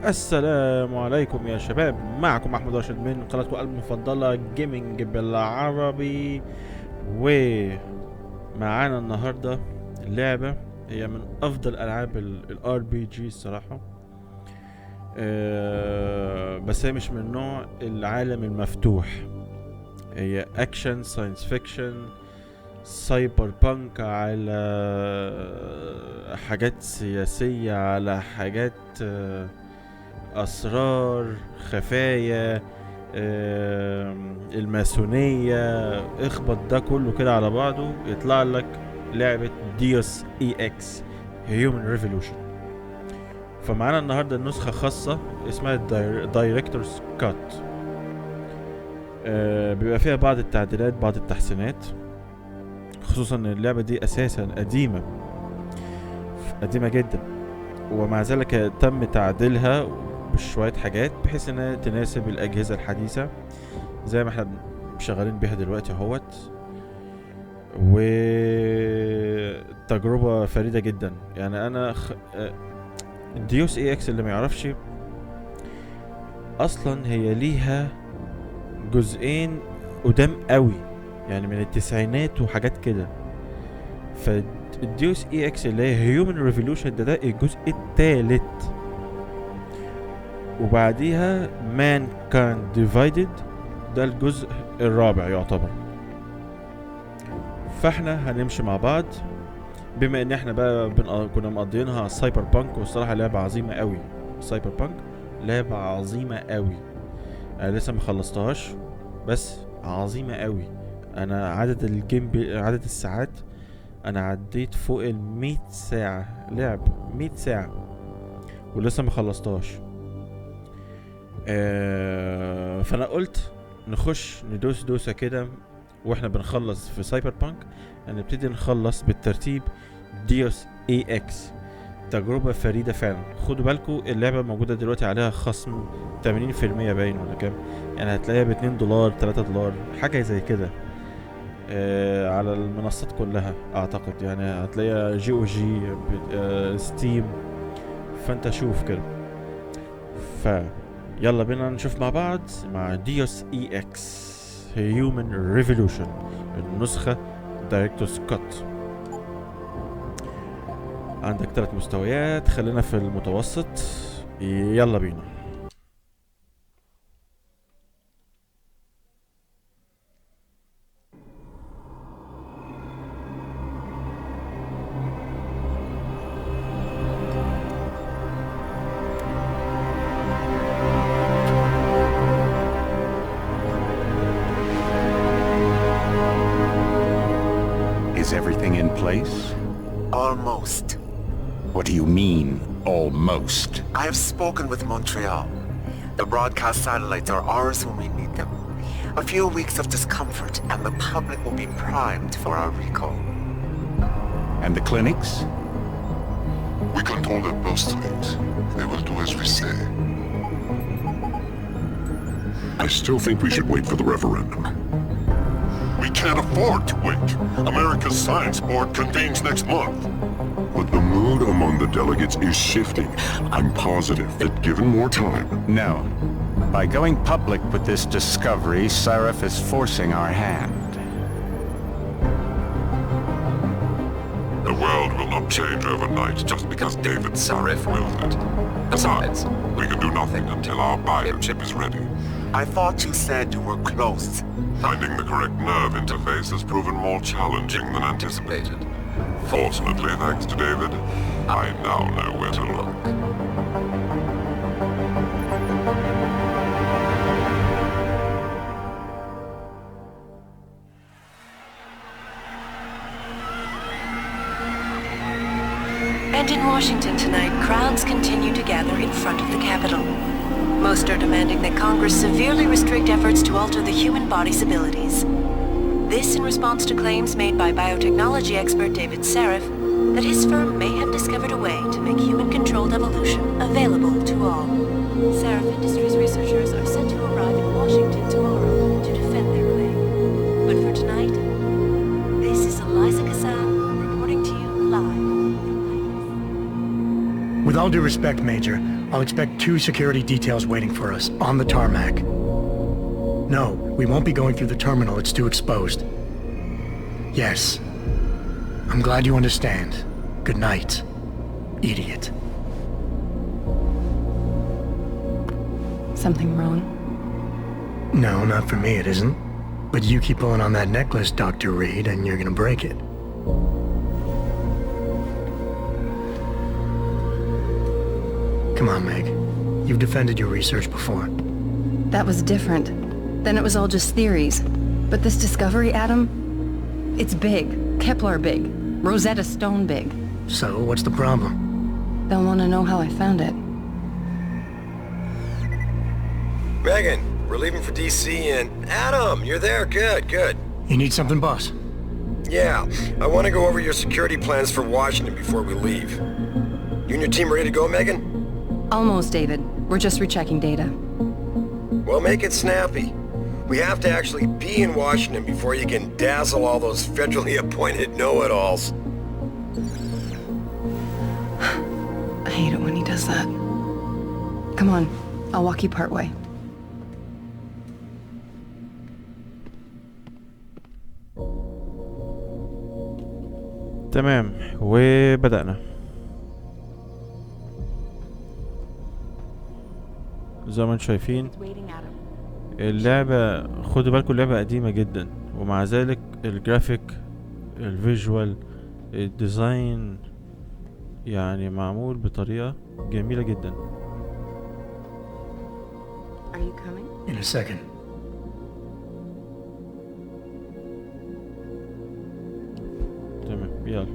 السلام عليكم يا شباب، معكم احمد راشد من قناتكم المفضله جيمنج بالعربي. ومعانا النهارده اللعبه هي من افضل العاب الار بي جي الصراحه. بس هي مش من نوع العالم المفتوح، هي اكشن ساينس فيكشن سايبر بانك، على حاجات سياسيه، على حاجات اسرار خفايا، الماسونية. اخبط ده كله كده على بعضه يطلع لك لعبة ديوس اي اكس هيومن ريفولوشن. فمعانا النهاردة النسخة خاصة اسمها دايركتورز كات، بيبقى فيها بعض التعديلات بعض التحسينات، خصوصا ان اللعبة دي اساسا قديمة جدا، ومع ذلك تم تعديلها بشوية حاجات بحيث انها تناسب الاجهزة الحديثة زي ما احنا شغالين بيها دلوقتي اهوت. وتجربة فريدة جدا. يعني انا ديوس اي اكس اللي ما يعرفش اصلا هي ليها جزئين قدام قوي، يعني من التسعينات وحاجات كده. فالديوس اي اكس اللي هي هيومن ريفولوشن ده الجزء الثالث، وبعديها مان كان ديفايدد ده الجزء الرابع يعتبر. فاحنا هنمشي مع بعض بما ان احنا بقى كنا مقضيينها سايبر بانك، والصراحه لعبه عظيمه قوي. سايبر بانك لعبه عظيمه قوي، انا لسه ما خلصتهاش بس عظيمه قوي. انا عدد الساعات انا عديت فوق 100 ساعه لعب، 100 ساعه ولسه ما خلصتهاش. فانا قلت نخش ندوس دوسه كده واحنا بنخلص في سايبر بانك، هنبتدي نخلص بالترتيب ديوس اي اكس. تجربه فريده فعلا. خدوا بالكم اللعبه موجوده دلوقتي عليها خصم 80% باين ولا كام، يعني هتلاقيها $2 $3 حاجه زي كده على المنصات كلها اعتقد، يعني هتلاقيها جي او جي ستيم. فانت شوف كده. يلا بينا نشوف مع بعض مع ديوس اي اكس هيومن ريفولوشن النسخة دايركتورز كات. عندك 3 مستويات، خلينا في المتوسط. يلا بينا. Is everything in place? Almost. What do you mean, almost? I have spoken with Montreal. The broadcast satellites are ours when we need them. A few weeks of discomfort and the public will be primed for our recall. And the clinics? We control their birth rates. They will do as we say. I still think we should wait for the referendum. We can't afford to wait. America's Science Board convenes next month. But the mood among the delegates is shifting. I'm positive that given more time... No. By going public with this discovery, Sarif is forcing our hand. The world will not change overnight just because David Sarif wills it. Besides, we can do nothing until our biochip is ready. I thought you said you were close. Finding the correct nerve interface has proven more challenging than anticipated. Fortunately, thanks to David, I now know where to look. And in Washington tonight, crowds continue to gather in front of the Capitol. Most are demanding that Congress severely restrict efforts to alter the human body's abilities. This in response to claims made by biotechnology expert David Sarif that his firm may have discovered a way to make human-controlled evolution available to all. Sarif Industries researchers are set to arrive in Washington tomorrow to defend their claim. But for tonight, this is Eliza Kassan reporting to you live. With all due respect, Major, I'll expect 2 security details waiting for us, on the tarmac. No, we won't be going through the terminal, it's too exposed. Yes. I'm glad you understand. Good night, idiot. Something wrong? No, not for me it isn't. But you keep pulling on that necklace, Dr. Reed, and you're gonna break it. Come on, Meg. You've defended your research before. That was different. Then it was all just theories. But this discovery, Adam, it's big. Kepler big. Rosetta Stone big. So, what's the problem? They'll want to know how I found it. Megan, we're leaving for DC and... Adam, you're there. Good, good. You need something, boss? Yeah, I want to go over your security plans for Washington before we leave. You and your team ready to go, Megan? Almost, David. We're just rechecking data. Well, make it snappy. We have to actually be in Washington before you can dazzle all those federally appointed know-it-alls. I hate it when he does that. Come on, I'll walk you part way. تمام وبدأنا. زي ما انتم شايفين اللعبة، خدوا بالكم اللعبة قديمة جدا ومع ذلك الجرافيك الفيجوال الديزاين يعني معمول بطريقة جميلة جدا. Are you coming? In a second. تمام يلا.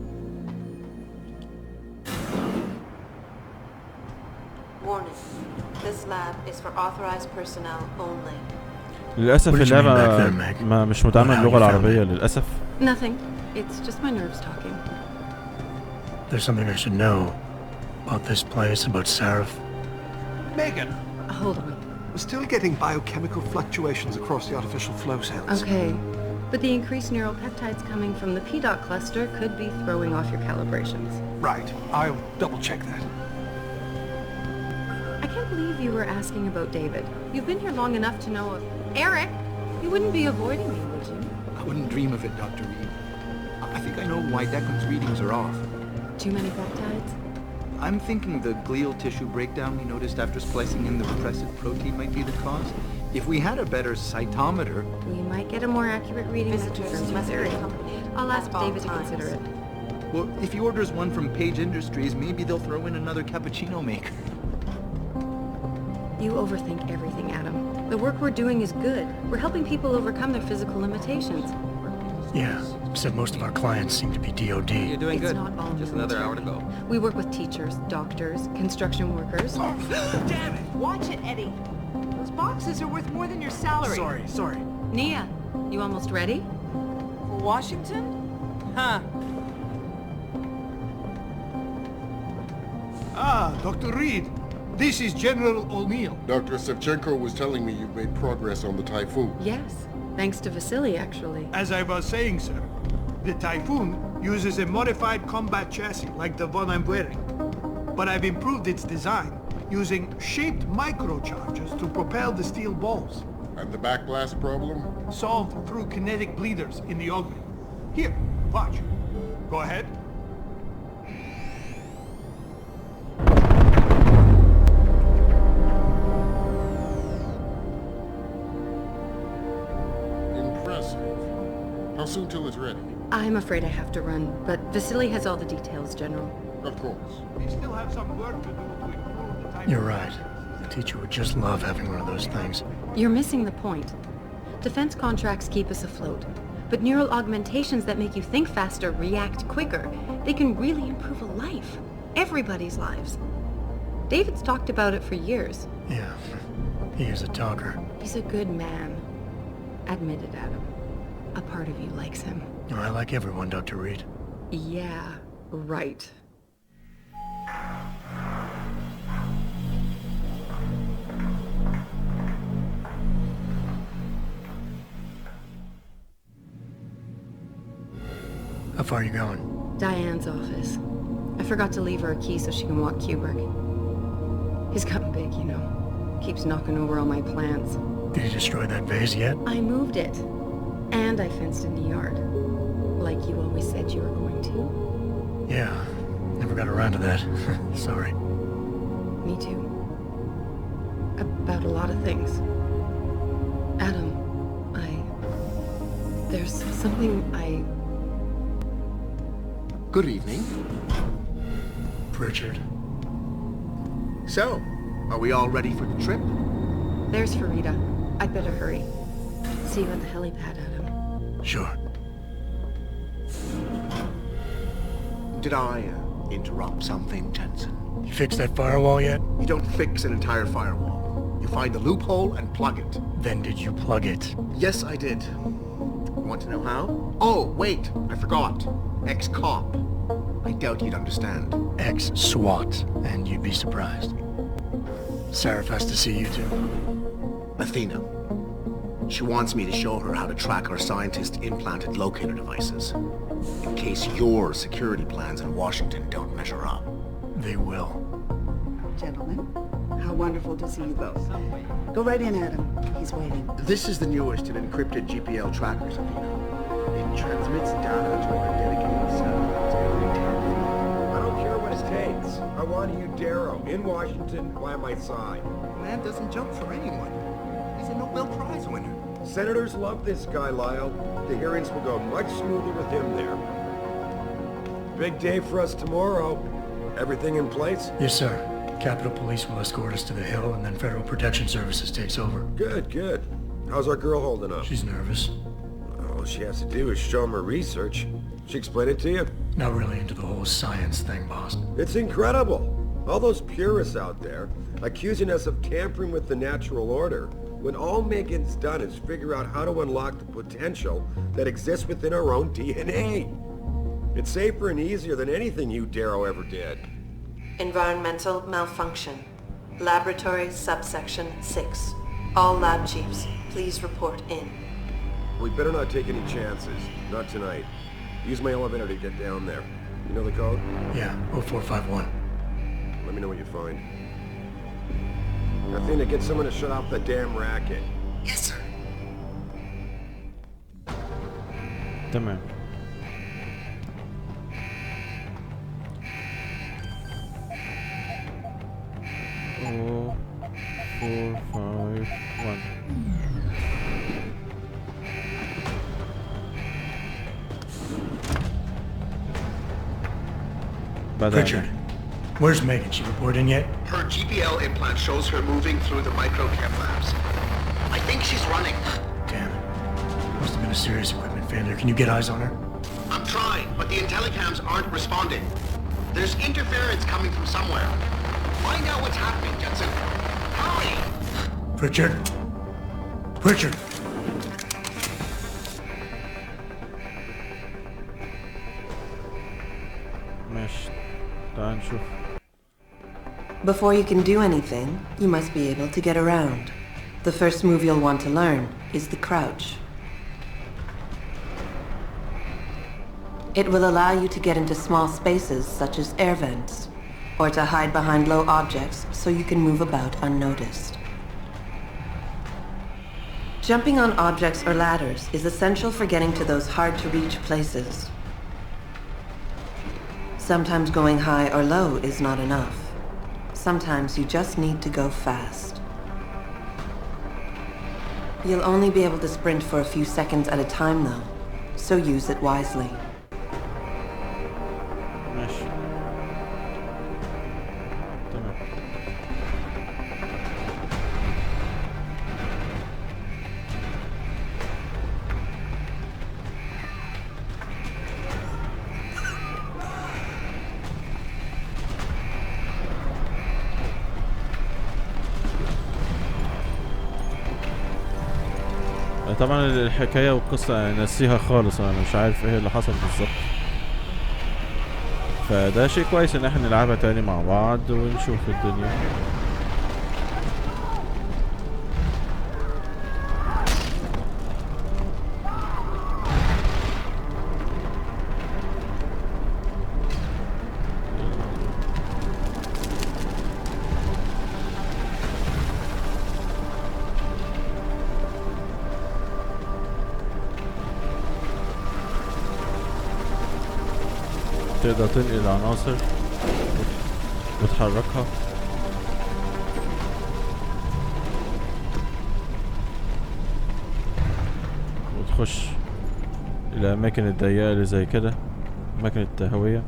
Warning. This lab is for authorized personnel only. للأسف What did you mean back اللعبة then, Meg? ما مش مدعمة How اللغة you found العربية it? للأسف. Nothing. It's just my nerves talking. There's something I should know about this place, about Sarif. Megan, Hold on. we're still getting biochemical fluctuations across the artificial flow cells. Okay. But the increased neural peptides coming from the PDOT cluster could be throwing off your calibrations. Right, I'll double check that. I can't believe you were asking about David. You've been here long enough to know of... Eric! You wouldn't be avoiding me, would you? I wouldn't dream of it, Dr. Reed. I think I know why Declan's readings are off. Too many peptides? I'm thinking the glial tissue breakdown we noticed after splicing in the repressive protein might be the cause. If we had a better cytometer... We might get a more accurate reading that Visitors confirms must his be theory. accompanied I'll ask at all David to times. consider it. Well, if he orders one from Page Industries, maybe they'll throw in another cappuccino maker. You overthink everything, Adam. The work we're doing is good. We're helping people overcome their physical limitations. Yeah, except most of our clients seem to be DOD. You're doing It's good. not all Just another hour to military. go. We work with teachers, doctors, construction workers. Damn it! Watch it, Eddie. Those boxes are worth more than your salary. Sorry. Nia, you almost ready? For Washington? Huh. Ah, Dr. Reed. This is General O'Neill. Dr. Sevchenko was telling me you've made progress on the Typhoon. Yes, thanks to Vasily, actually. As I was saying, sir, the Typhoon uses a modified combat chassis like the one I'm wearing. But I've improved its design using shaped microcharges to propel the steel balls. And the backblast problem? Solved through kinetic bleeders in the augment. Here, watch. Go ahead. Impressive. How soon till it's ready? I'm afraid I have to run, but Vasily has all the details, General. Of course. We still have some work to do to improve the Typhoon. You're right. The teacher would just love having one of those things. You're missing the point. Defense contracts keep us afloat, but neural augmentations that make you think faster, react quicker, they can really improve a life. Everybody's lives. David's talked about it for years. Yeah, he is a talker. He's a good man. Admit it, Adam. A part of you likes him. I like everyone, Dr. Reed. Yeah, right. How far are you going? Diane's office. I forgot to leave her a key so she can walk Kubrick. He's gotten big, you know. Keeps knocking over all my plants. Did you destroy that vase yet? I moved it. And I fenced in the yard. Like you always said you were going to. Yeah. Never got around to that. Sorry. Me too. About a lot of things. Adam, there's something Good evening. Pritchard. So, are we all ready for the trip? There's Farida. I'd better hurry. See you at the helipad, Adam. Sure. Did I interrupt something, Jensen? You fixed that firewall yet? You don't fix an entire firewall. You find the loophole and plug it. Then did you plug it? Yes, I did. Want to know how? Oh, wait, I forgot. Ex-cop. I doubt you'd understand. Ex-SWAT, and you'd be surprised. Sarah has to see you too. Athena. She wants me to show her how to track our scientist-implanted locator devices. In case your security plans in Washington don't measure up. They will. Gentlemen, how wonderful to see you both. Go right in, Adam. He's waiting. This is the newest in encrypted GPL trackers, Athena. It transmits data to our dedicated satellites every 10 feet. I don't care what it takes. I want you, Darrow, in Washington, by my side. Man doesn't jump for anyone. He's a Nobel Prize winner. Senators love this guy, Lyle. The hearings will go much smoother with him there. Big day for us tomorrow. Everything in place? Yes, sir. Capitol Police will escort us to the Hill, and then Federal Protection Services takes over. Good, good. How's our girl holding up? She's nervous. All she has to do is show him her research. She explained it to you? Not really into the whole science thing, boss. It's incredible. All those purists out there accusing us of tampering with the natural order, when all Megan's done is figure out how to unlock the potential that exists within our own DNA. It's safer and easier than anything you, Darrow, ever did. Environmental malfunction. Laboratory subsection 6. All lab chiefs, please report in. We better not take any chances. Not tonight. Use my elevator to get down there. You know the code? Yeah, 0451. Let me know what you find. Athena, get someone to shut off the damn racket. Yes, sir. تمام. Oh, 4, 5, 1. Pritchard, where's Megan? She report in yet? Her GPL implant shows her moving through the microchem labs. I think she's running. Damn it. Must have been a serious equipment failure. Can you get eyes on her? I'm trying, but the intellicams aren't responding. There's interference coming from somewhere. Find out what's happening, Jensen. Hurry! Pritchard? Pritchard! ماشي. تعال نشوف. Before you can do anything, you must be able to get around. The first move you'll want to learn is the crouch. It will allow you to get into small spaces such as air vents, or to hide behind low objects so you can move about unnoticed. Jumping on objects or ladders is essential for getting to those hard-to-reach places. Sometimes going high or low is not enough. Sometimes you just need to go fast. You'll only be able to sprint for a few seconds at a time though, so use it wisely. ماشي. تمام. طبعا الحكاية والقصة نسيها خالص، انا مش عارف ايه اللي حصل بالظبط، فده شيء كويس ان احنا نلعبها تاني مع بعض ونشوف الدنيا. تقدر تنقل عناصر وتحركها. وتخش الأماكن الضيقة اللي زي كده، أماكن التهوية.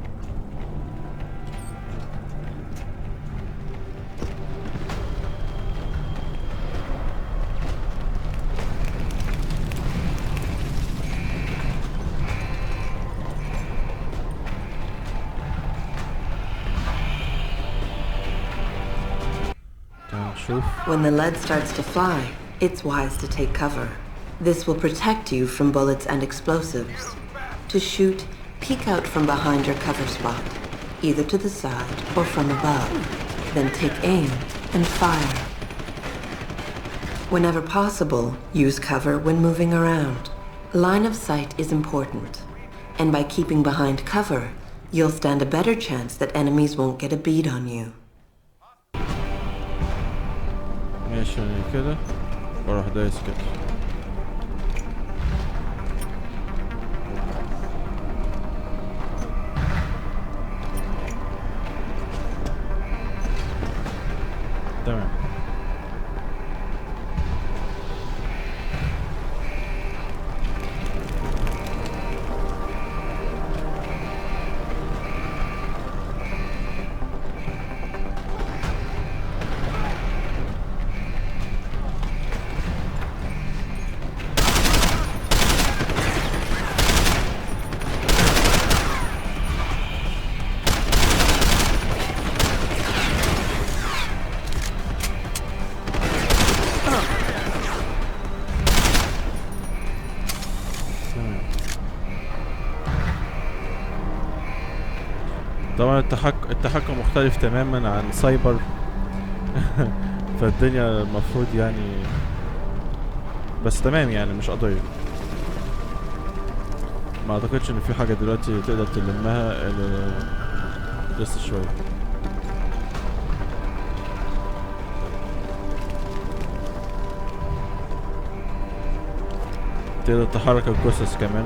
When the lead starts to fly, it's wise to take cover. This will protect you from bullets and explosives. To shoot, peek out from behind your cover spot, either to the side or from above. Then take aim and fire. Whenever possible, use cover when moving around. Line of sight is important, and by keeping behind cover, you'll stand a better chance that enemies won't get a bead on you. ماشي كده واروح دايس كده. تمام. طبعا التحكم مختلف تماما عن سايبر. فالدنيا المفروض يعني بس تمام يعني مش قضية. ما اعتقدش ان في حاجة دلوقتي تقدر تلمها لسه شوية. تقدر تحرك الجثث كمان.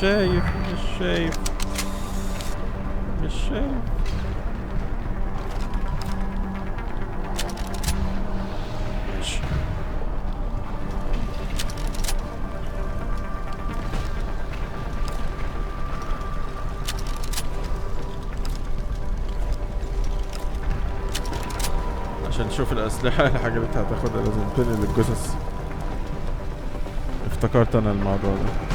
شايف مش شايف مش شايف. ماشي. عشان نشوف الأسلحة الحاجة اللي هتاخدها لازم تنقل الجثث. افتكرت أنا الموضوع ده.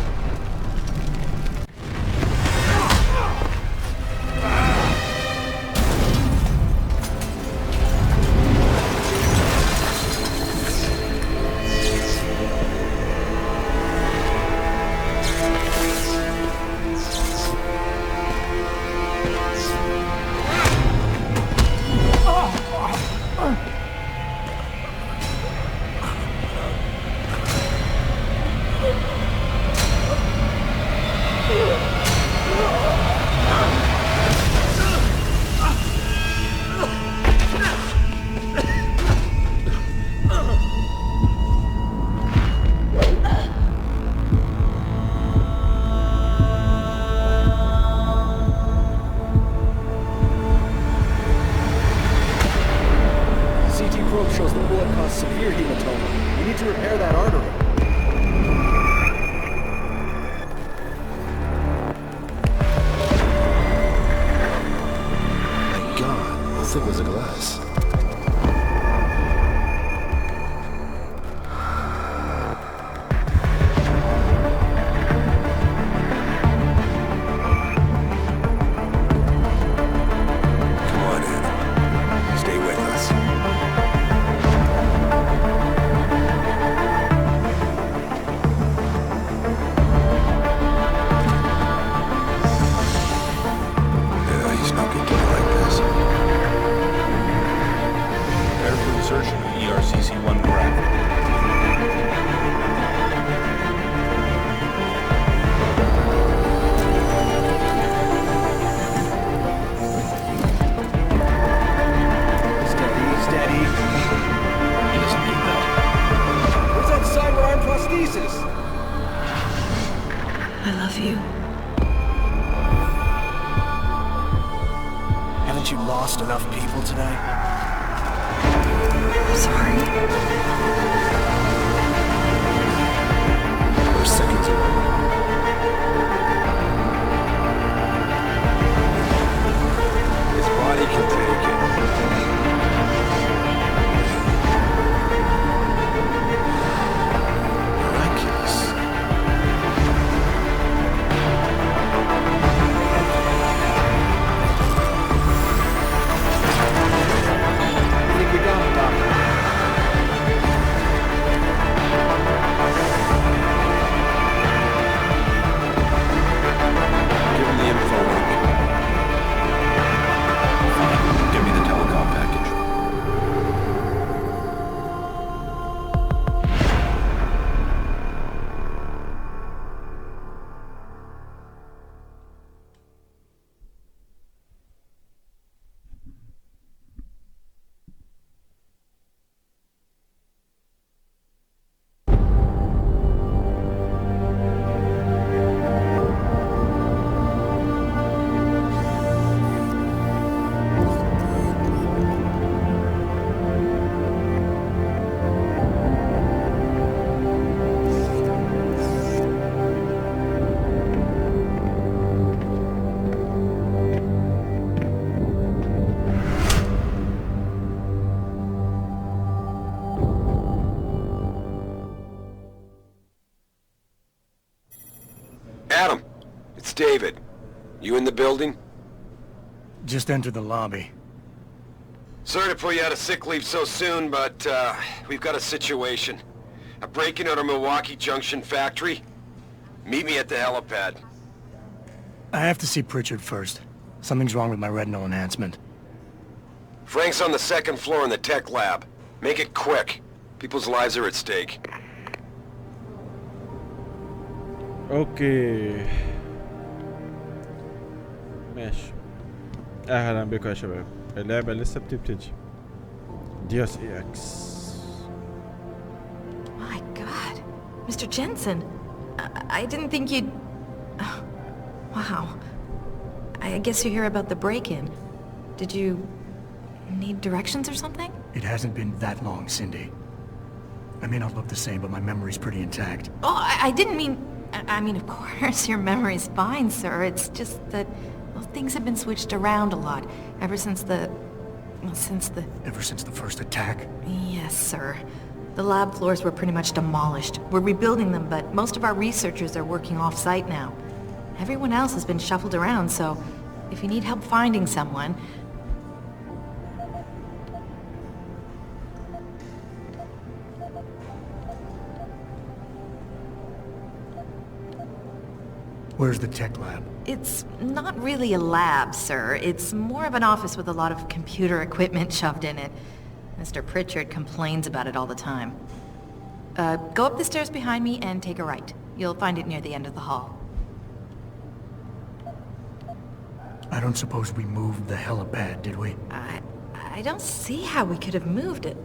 Adam, it's David. You in the building? Just entered the lobby. Sorry to put you out of sick leave so soon, but we've got a situation. A break-in at our Milwaukee Junction factory. Meet me at the helipad. I have to see Pritchard first. Something's wrong with my retinal enhancement. Frank's on the second floor in the tech lab. Make it quick. People's lives are at stake. اوكي ماشي. اهلا بكم يا شباب. اللعبة لسه بتبتدي. Deus EX. My God, Mr. Jensen, I didn't think you'd... Wow. I guess you're here about the break-in. Did you need directions or something? It hasn't been that long, Cindy. I may not look the same, but my memory's pretty intact. Oh, I didn't mean... I mean, of course, your memory's fine, sir. It's just that, well, things have been switched around a lot ever since the... Well, Ever since the first attack? Yes, sir. The lab floors were pretty much demolished. We're rebuilding them, but most of our researchers are working off-site now. Everyone else has been shuffled around, so if you need help finding someone... Where's the tech lab? It's not really a lab, sir. It's more of an office with a lot of computer equipment shoved in it. Mr. Pritchard complains about it all the time. Go up the stairs behind me and take a right. You'll find it near the end of the hall. I don't suppose we moved the helipad, did we? I don't see how we could have moved it.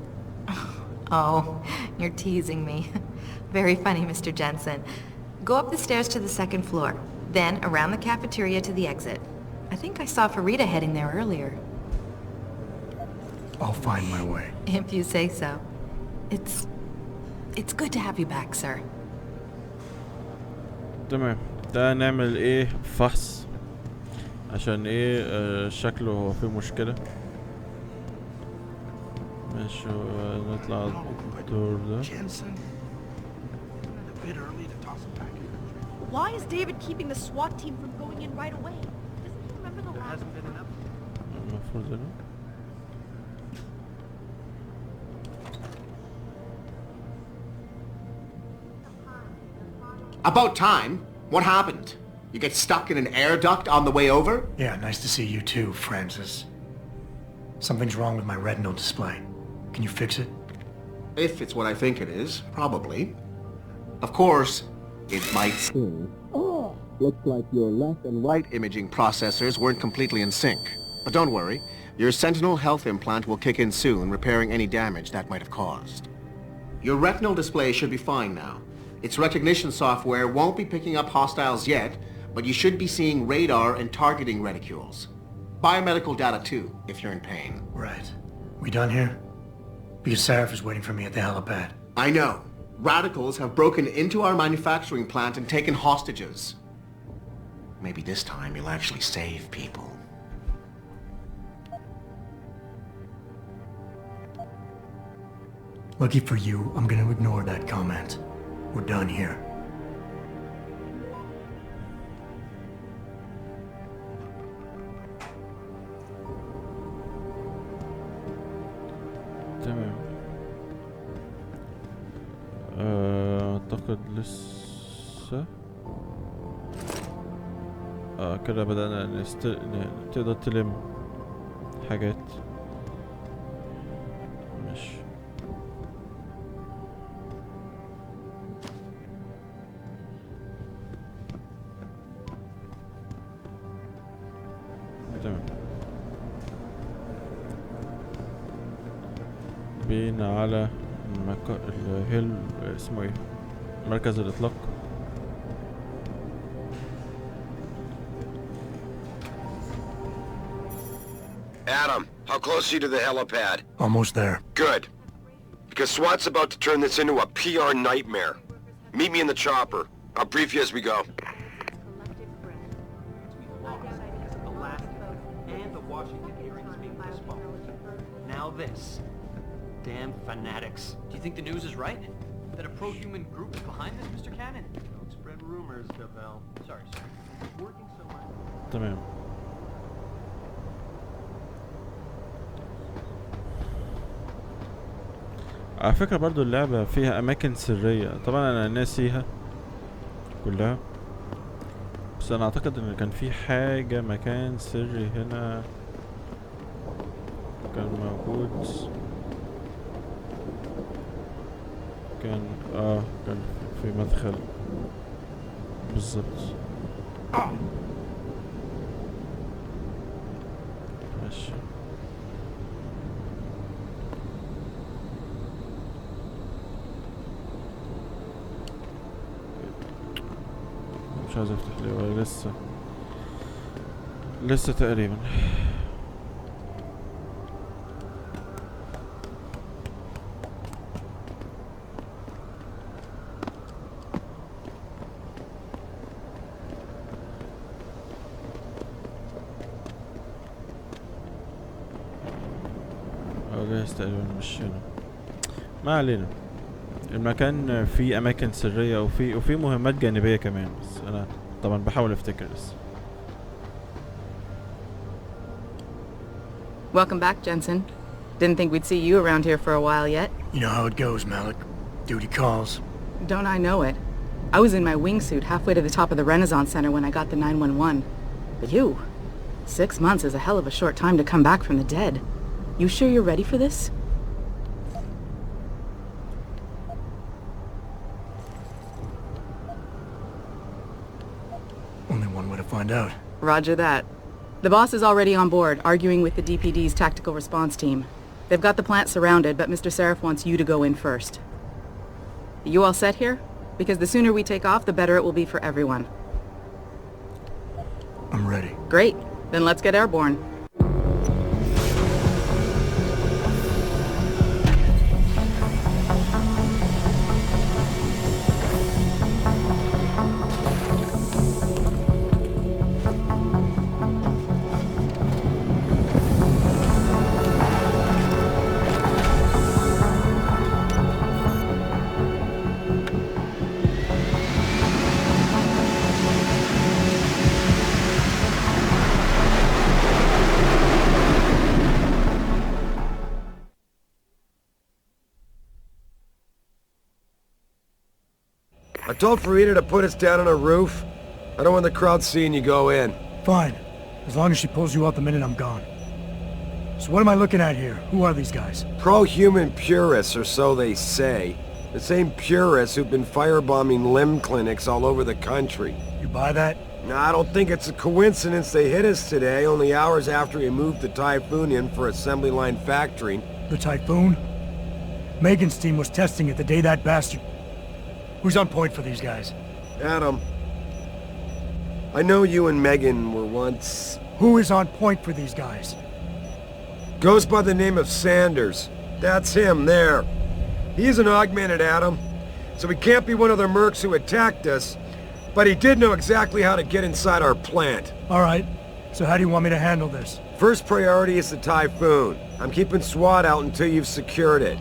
Oh, you're teasing me. Very funny, Mr. Jensen. Go up the stairs to the second floor, then around the cafeteria to the exit. I think I saw Farida heading there earlier. I'll find my way. If you say so. It's good to have you back, sir. تمام. ده نعمل ايه فحص عشان ايه شكله هو فيه مشكلة. ماشي نطلع الدور ده. Why is David keeping the SWAT team from going in right away? Doesn't he remember the last... hasn't been enough. المفروض هنا. About time. What happened? You get stuck in an air duct on the way over? Yeah, nice to see you too, Francis. Something's wrong with my retinal display. Can you fix it? If it's what I think it is, probably. Of course, it might seem. Oh, looks like your left and right imaging processors weren't completely in sync. But don't worry, your Sentinel health implant will kick in soon, repairing any damage that might have caused. Your retinal display should be fine now. Its recognition software won't be picking up hostiles yet, but you should be seeing radar and targeting reticules. Biomedical data too, if you're in pain. Right. We done here? Because Sarif is waiting for me at the helipad. I know. Radicals have broken into our manufacturing plant and taken hostages. Maybe this time you'll actually save people. Lucky for you, I'm gonna ignore that comment. We're done here. تمام. اعتقد لسه كده بدأنا تقدر تلم حاجات. ماشي. تمام. بينا على الهيل اسمه ايه مركز الاطلاق. Adam, how close are you to the helipad? Almost there. Good. Because SWAT's about to turn this into a PR nightmare. Meet me in the chopper. I'll brief you as we go. Now this. Damn fanatics. Do you think the news is right? That a pro-human group is behind this, Mr. Cannon? Don't spread rumors, Gavel. Sorry, sir. Working so much. تمام. على فكرة برضو اللعبة فيها أماكن سرية، طبعا أنا ناسيها كلها، بس أنا أعتقد إن كان في حاجة مكان سري هنا كان موجود. كان كان في مدخل بالظبط. ماشي. مش عايز افتح ليه ولا لسه. لسه تقريبا. جاهز تقريبا مش هنا. ما علينا. المكان فيه اماكن سرية وفي مهمات جانبية كمان، بس انا طبعا بحاول افتكر بس. Welcome back, Jensen. Didn't think we'd see you around here for a while yet. You know how it goes, Malik. Duty calls. Don't I know it? I was in my wingsuit halfway to the top of the Renaissance Center when I got the 911. But you, 6 months is a hell of a short time to come back from the dead. You sure you're ready for this? Only one way to find out. Roger that. The boss is already on board, arguing with the DPD's tactical response team. They've got the plant surrounded, but Mr. Seraph wants you to go in first. You all set here? Because the sooner we take off, the better it will be for everyone. I'm ready. Great. Then let's get airborne. I told Farida to put us down on a roof. I don't want the crowd seeing you go in. Fine. As long as she pulls you out the minute I'm gone. So what am I looking at here? Who are these guys? Pro-human purists, or so they say. The same purists who've been firebombing limb clinics all over the country. You buy that? No, I don't think it's a coincidence they hit us today, only hours after we moved the Typhoon in for assembly line factory. The Typhoon? Megan's team was testing it the day that bastard... Who's on point for these guys? Adam. I know you and Megan were once... Who is on point for these guys? Goes by the name of Sanders. That's him, there. He's an augmented Adam, so he can't be one of the mercs who attacked us, but he did know exactly how to get inside our plant. Alright, so how do you want me to handle this? First priority is the Typhoon. I'm keeping SWAT out until you've secured it.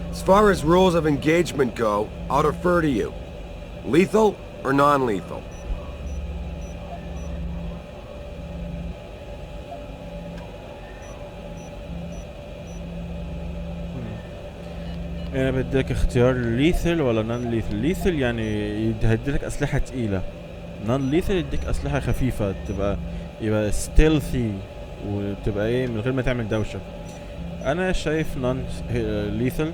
As far as rules of engagement go, I'll defer to you. Lethal or non-lethal? انا بديك اختيار ليثل ولا نون ليثل. ليثل يعني يديلك اسلحه تقيله، نون ليثل يديك اسلحه خفيفه يبقى ستيلثي وتبقى ايه من غير ما تعمل دوشه. انا شايف نون ليثل.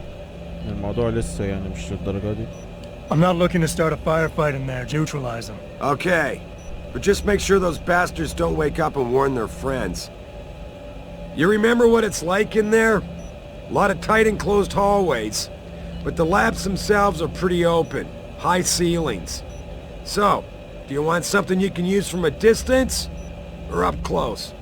الموضوع لسه يعني مش للدرجه دي. I'm not looking to start a firefight in there. Neutralize them. Okay, but just make sure those bastards don't wake up and warn their friends. You remember what it's like in there? A lot of tight enclosed hallways, but the labs themselves are pretty open, high ceilings. So, do you want something you can use from a distance, or up close?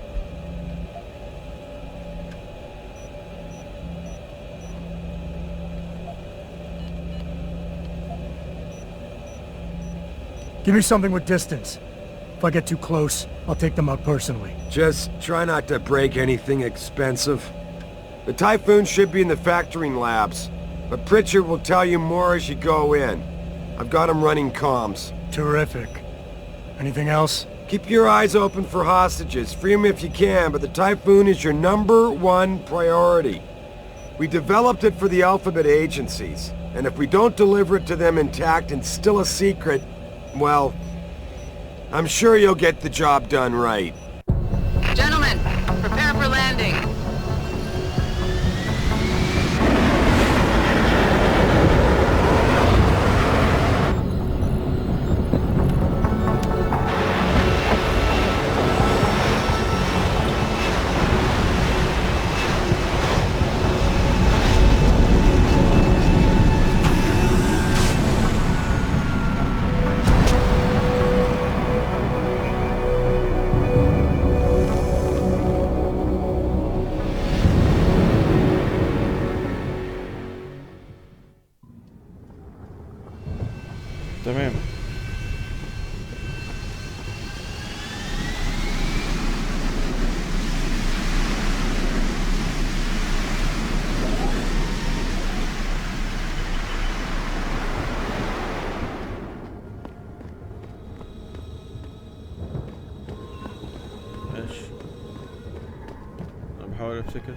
Give me something with distance. If I get too close, I'll take them out personally. Just try not to break anything expensive. The Typhoon should be in the factoring labs, but Pritchard will tell you more as you go in. I've got him running comms. Terrific. Anything else? Keep your eyes open for hostages. Free them if you can, but the Typhoon is your #1 priority. We developed it for the Alphabet agencies, and if we don't deliver it to them intact and still a secret, well, I'm sure you'll get the job done right. Gentlemen, prepare for landing. بحاول افتكر.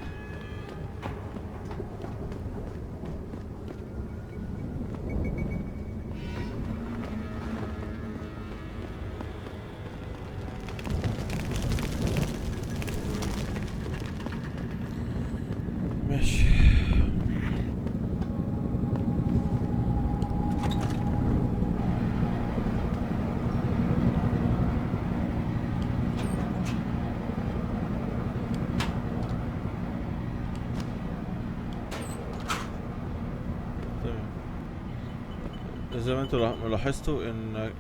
ماشي. زي ما انتوا لاحظتوا ان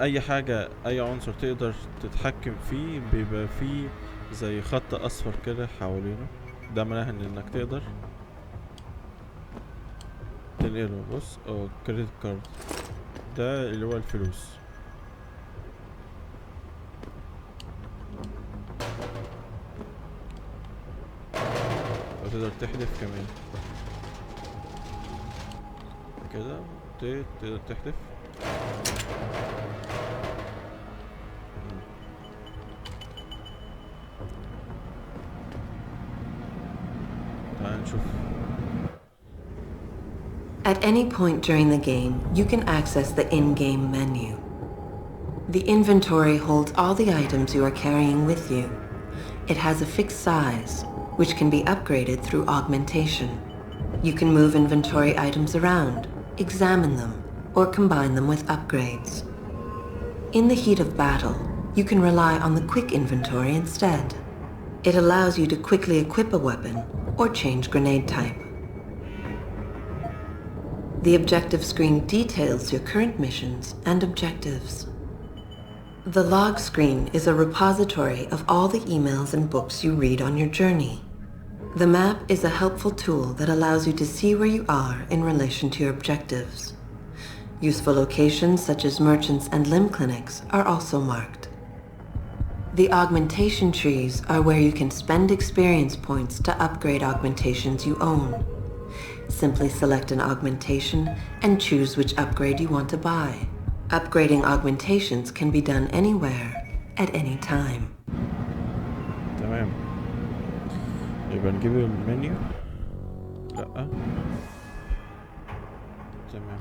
اي حاجة اي عنصر تقدر تتحكم فيه بيبقى فيه زي خط اصفر كده حوالينه، ده معناه انك تقدر تنقله. بص كريدت كارد ده اللي هو الفلوس. وتقدر تحذف كمان كده، تقدر تحذف. تعال نشوف. At any point during the game, you can access the in-game menu. The inventory holds all the items you are carrying with you. It has a fixed size, which can be upgraded through augmentation. You can move inventory items around, examine them, or combine them with upgrades. In the heat of battle, you can rely on the quick inventory instead. It allows you to quickly equip a weapon or change grenade type. The objective screen details your current missions and objectives. The log screen is a repository of all the emails and books you read on your journey. The map is a helpful tool that allows you to see where you are in relation to your objectives. Useful locations such as merchants and limb clinics are also marked. The augmentation trees are where you can spend experience points to upgrade augmentations you own. Simply select an augmentation and choose which upgrade you want to buy. Upgrading augmentations can be done anywhere, at any time. تمام. يبقى نجيب المنيو. لا تمام.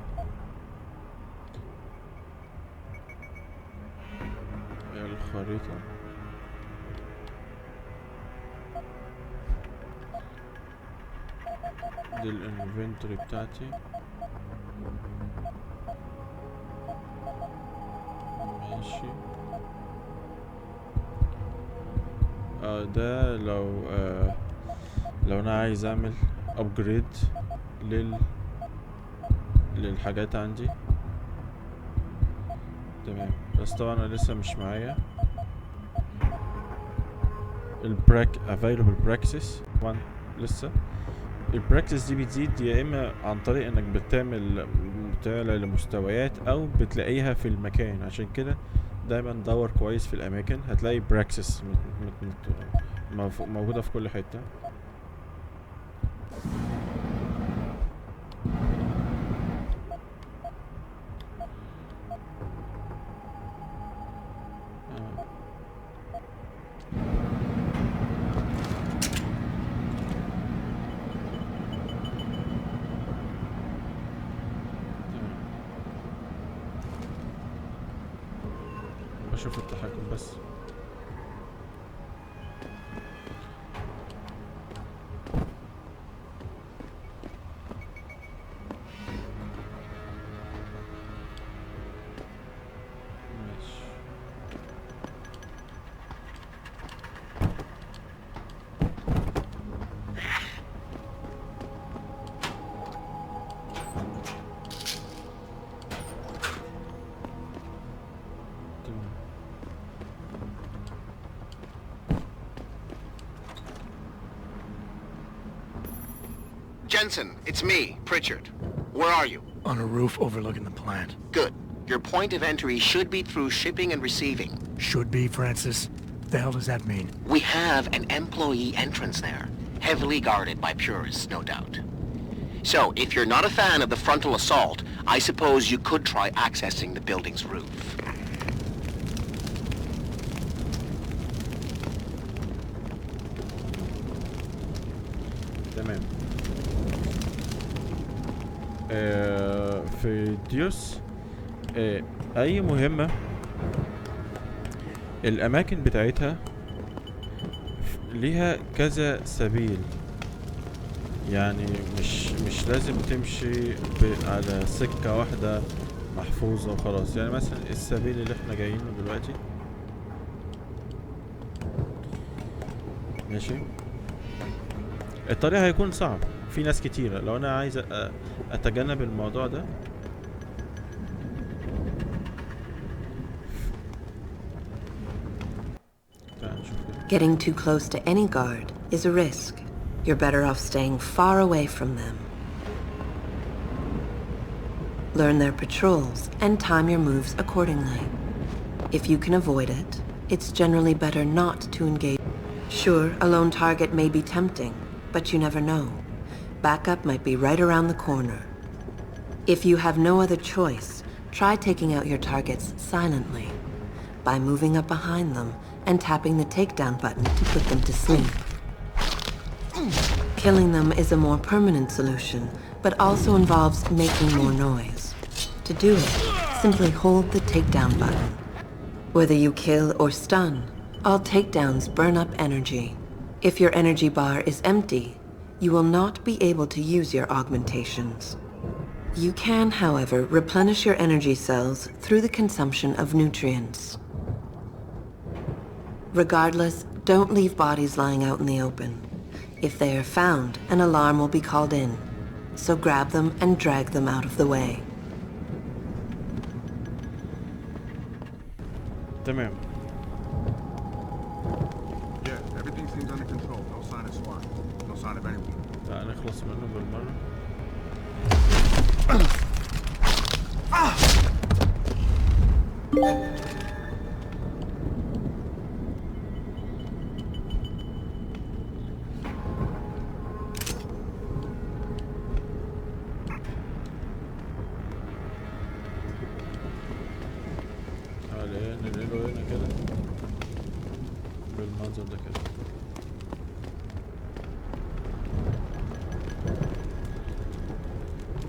الخريطة. دي الانفنتوري بتاعتي. ماشي. ده لو انا عايز اعمل ابجريد للحاجات عندي. تمام. بس طبعا انا لسه مش معايا available practice طبعا لسه. البراكتس دي بتزيد يا اما عن طريق انك بتعلى لمستويات او بتلاقيها في المكان. عشان كده دايما دور كويس في الاماكن، هتلاقي براكتس موجودة في كل حتة. بشوف التحكم بس. Jensen, it's me, Pritchard. Where are you? On a roof overlooking the plant. Good. Your point of entry should be through shipping and receiving. Should be, Francis. What the hell does that mean? We have an employee entrance there, heavily guarded by purists, no doubt. So, if you're not a fan of the frontal assault, I suppose you could try accessing the building's roof. تمام. في ديوس اي مهمة الاماكن بتاعتها ليها كذا سبيل، يعني مش لازم تمشي على سكة واحدة محفوظة وخلاص. يعني مثلا السبيل اللي احنا جايينه دلوقتي ماشي، الطريق هيكون صعب في ناس كتيرة. لو انا عايز اتجنب الموضوع ده Getting too close to any guard is a risk. You're better off staying far away from them. Learn their patrols and time your moves accordingly. If you can avoid it, it's generally better not to engage. Sure, a lone target may be tempting, but you never know. Backup might be right around the corner. If you have no other choice, try taking out your targets silently by moving up behind them and tapping the takedown button to put them to sleep. Killing them is a more permanent solution, but also involves making more noise. To do it, simply hold the takedown button. Whether you kill or stun, all takedowns burn up energy. If your energy bar is empty, you will not be able to use your augmentations. You can, however, replenish your energy cells through the consumption of nutrients. Regardless, don't leave bodies lying out in the open. If they are found, an alarm will be called in, so grab them and drag them out of the way. تمام. Yeah, everything seems under control. No sign of SWAT. No sign of anyone. تعال نخلص منه بالمرة. ننقله هنا كده بالمنظر ده كده.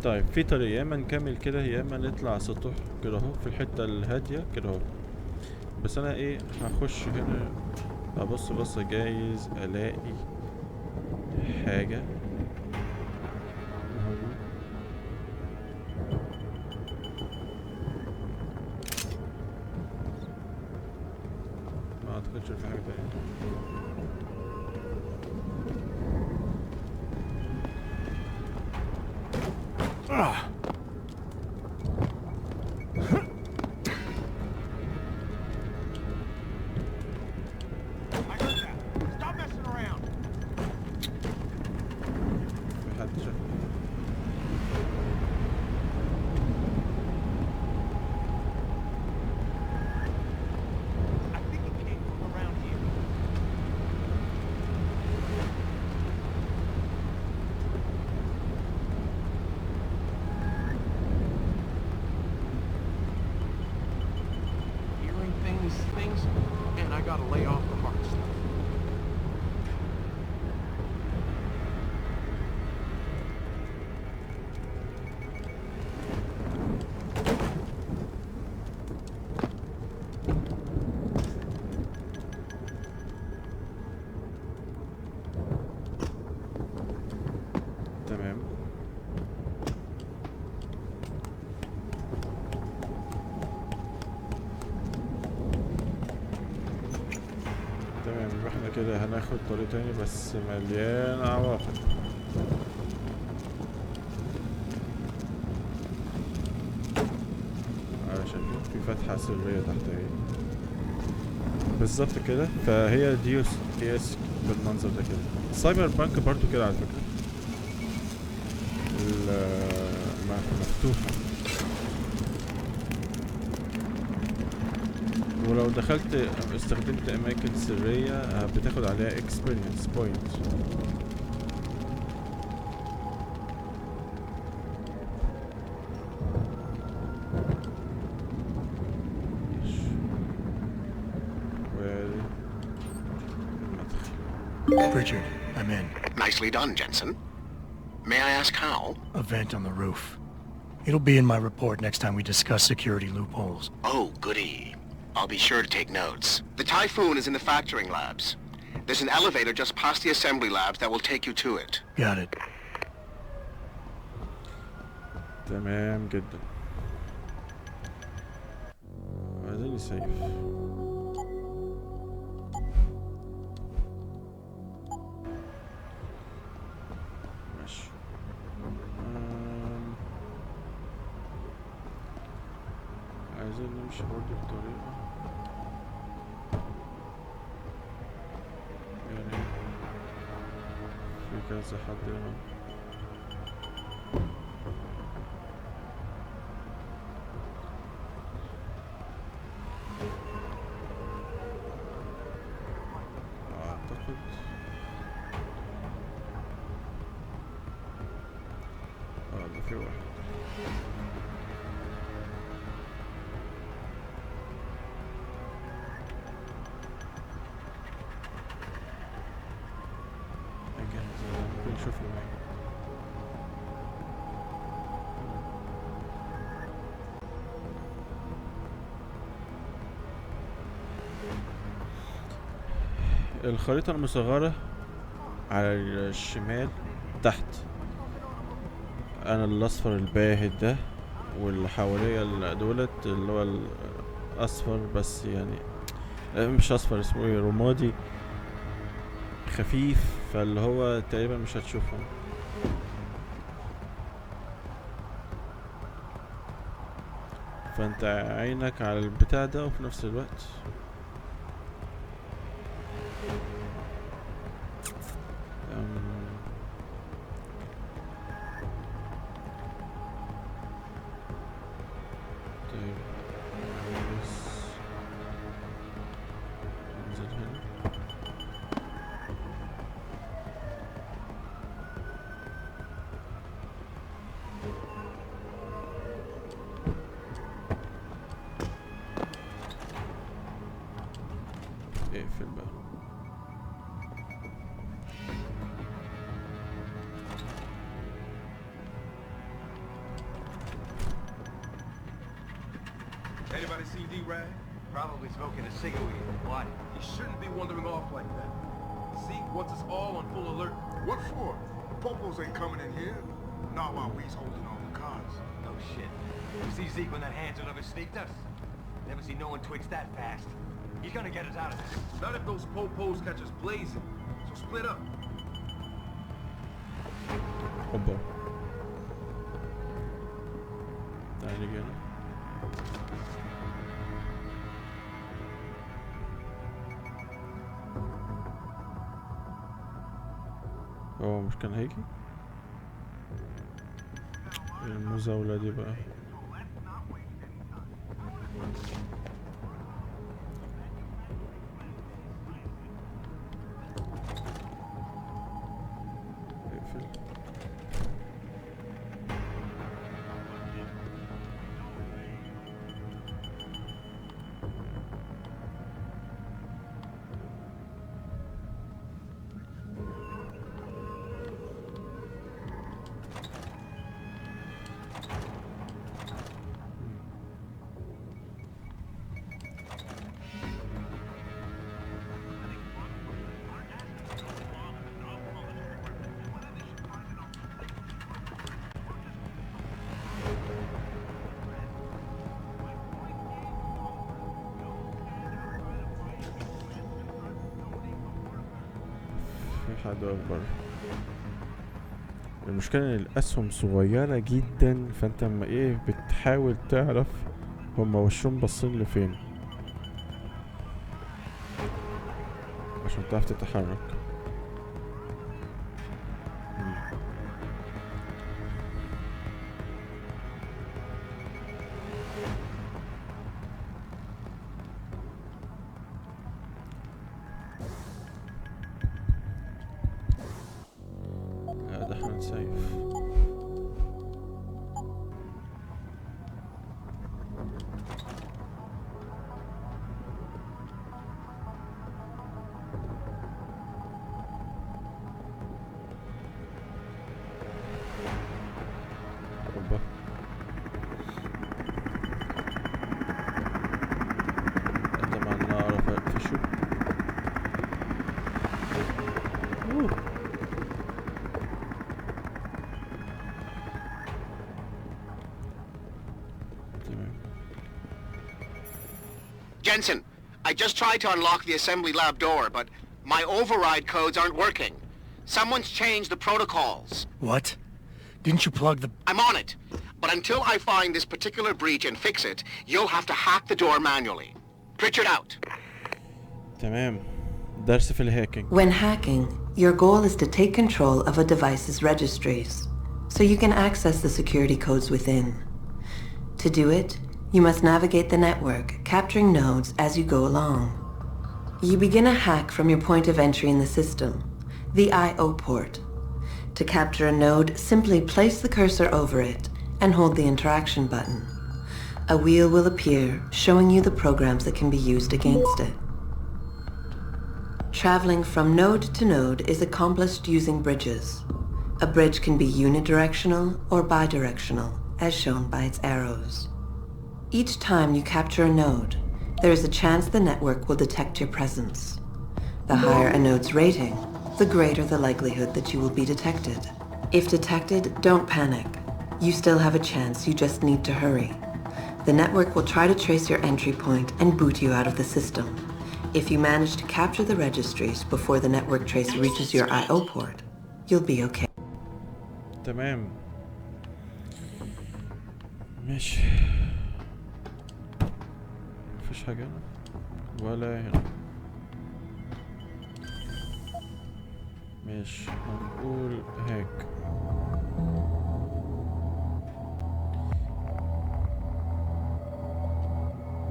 طيب في طريقة، يا اما نكمل كده يا اما نطلع سطوح كده اهو في الحتة الهادية كده اهو. بس انا ايه هخش هنا ابص بصة جايز الاقي حاجة. ما اعتقدش في حاجة تانية. كده هناخد طريق تاني بس مليان عواقب. شايفين في فتحة سرية تحت اهي بالظبط كده. فهي ديوس EX بالمنظر ده كده. سايبر بانك برضو كده على فكرة مفتوحة، ولو دخلت استخدمت اماكن سرية بتاخد عليها experience point. Richard, I'm in. Nicely done, Jensen. May I ask how? A vent on the roof. It'll be in my report next time we discuss security loopholes. Oh, goody. I'll be sure to take notes. The Typhoon is in the factoring labs. There's an elevator just past the assembly labs that will take you to it. Got it. تمام جدا. عايزين نسيف. ماشي. عايزين نمشي برضه بطريقة يعني في كذا حد هنا. أعتقد ده في واحد. نشوف الخريطة المصغرة على الشمال تحت. انا الاصفر الباهت ده واللي حواليا دولت اللي هو الاصفر بس يعني مش اصفر، اسمه ايه، رمادي خفيف، فاللي هو تقريبا مش هتشوفه. فانت عينك على البتاع ده وفي نفس الوقت اقفل بقى. Anybody see D-Rag? Probably smoking a cigarette. Why? He shouldn't be wandering off like that. See, once it's all on full alert. What for? The popos ain't coming in here. Not while we's holding all the cards. No shit. You see Zeke when that Hansel ever sneaked us? Never seen no one twitch that fast. He's gonna get us out of this. Not if those popos catch us blazing. So split up. Obo. تعالي كده. هو مش كان هيجي؟ المزاولة دي بقى. حد اكبر. المشكلة ان الاسهم صغيرة جدا، فانت اما ايه بتحاول تعرف هما وشهم باصين لفين عشان تعرف تتحرك. Jensen, I just tried to unlock the assembly lab door, but my override codes aren't working. Someone's changed the protocols. What? Didn't you plug the... I'm on it. But until I find this particular breach and fix it, you'll have to hack the door manually. Pritchard out. تمام. درس في الهاكينج. When hacking, your goal is to take control of a device's registries, so you can access the security codes within. To do it, you must navigate the network, capturing nodes as you go along. You begin a hack from your point of entry in the system, the I/O port. To capture a node, simply place the cursor over it and hold the interaction button. A wheel will appear, showing you the programs that can be used against it. Traveling from node to node is accomplished using bridges. A bridge can be unidirectional or bidirectional, as shown by its arrows. Each time you capture a node, there is a chance the network will detect your presence. The higher a node's rating, the greater the likelihood that you will be detected. If detected, don't panic. You still have a chance, you just need to hurry. The network will try to trace your entry point and boot you out of the system. If you manage to capture the registries before the network trace reaches your I/O port, you'll be okay. تمام. ماشي. مفيش حاجة هنا ولا هنا. ماشي هنقول هاك.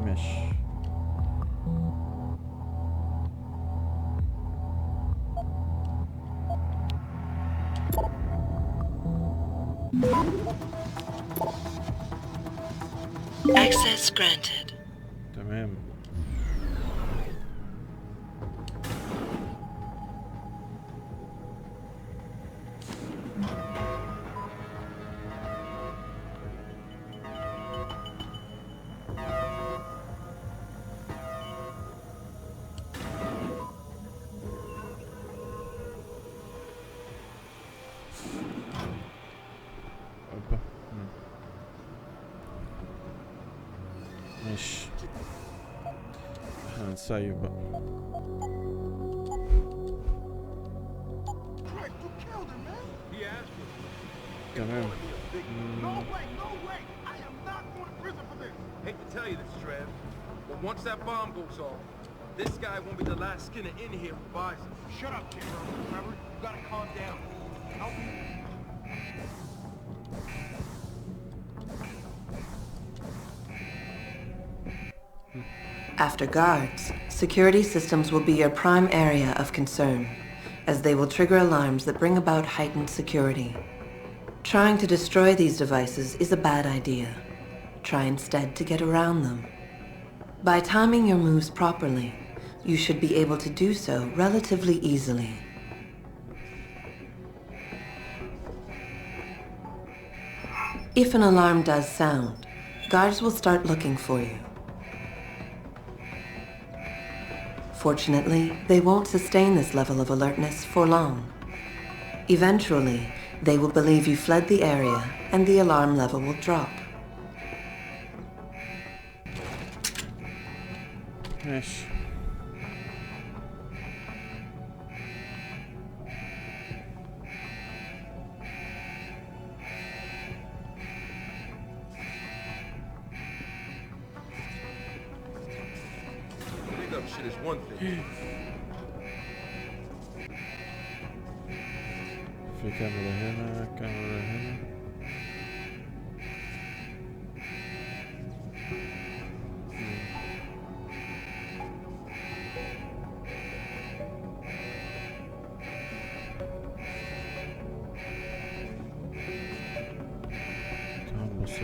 ماشي. Access granted. تمام. ماشي. هنسيب بقى. تمام. Hate to tell you this, Trev, but once that bomb goes off, this guy won't be the last skinner in here who buys it. Shut up, Kimber. Remember, you gotta calm down. Help me. After guards, security systems will be your prime area of concern, as they will trigger alarms that bring about heightened security. Trying to destroy these devices is a bad idea. Try instead to get around them. By timing your moves properly, you should be able to do so relatively easily. If an alarm does sound, guards will start looking for you. Fortunately, they won't sustain this level of alertness for long. Eventually, they will believe you fled the area and the alarm level will drop. ماشي. Big up shit is one thing. في كاميرا هنا، كاميرا هنا.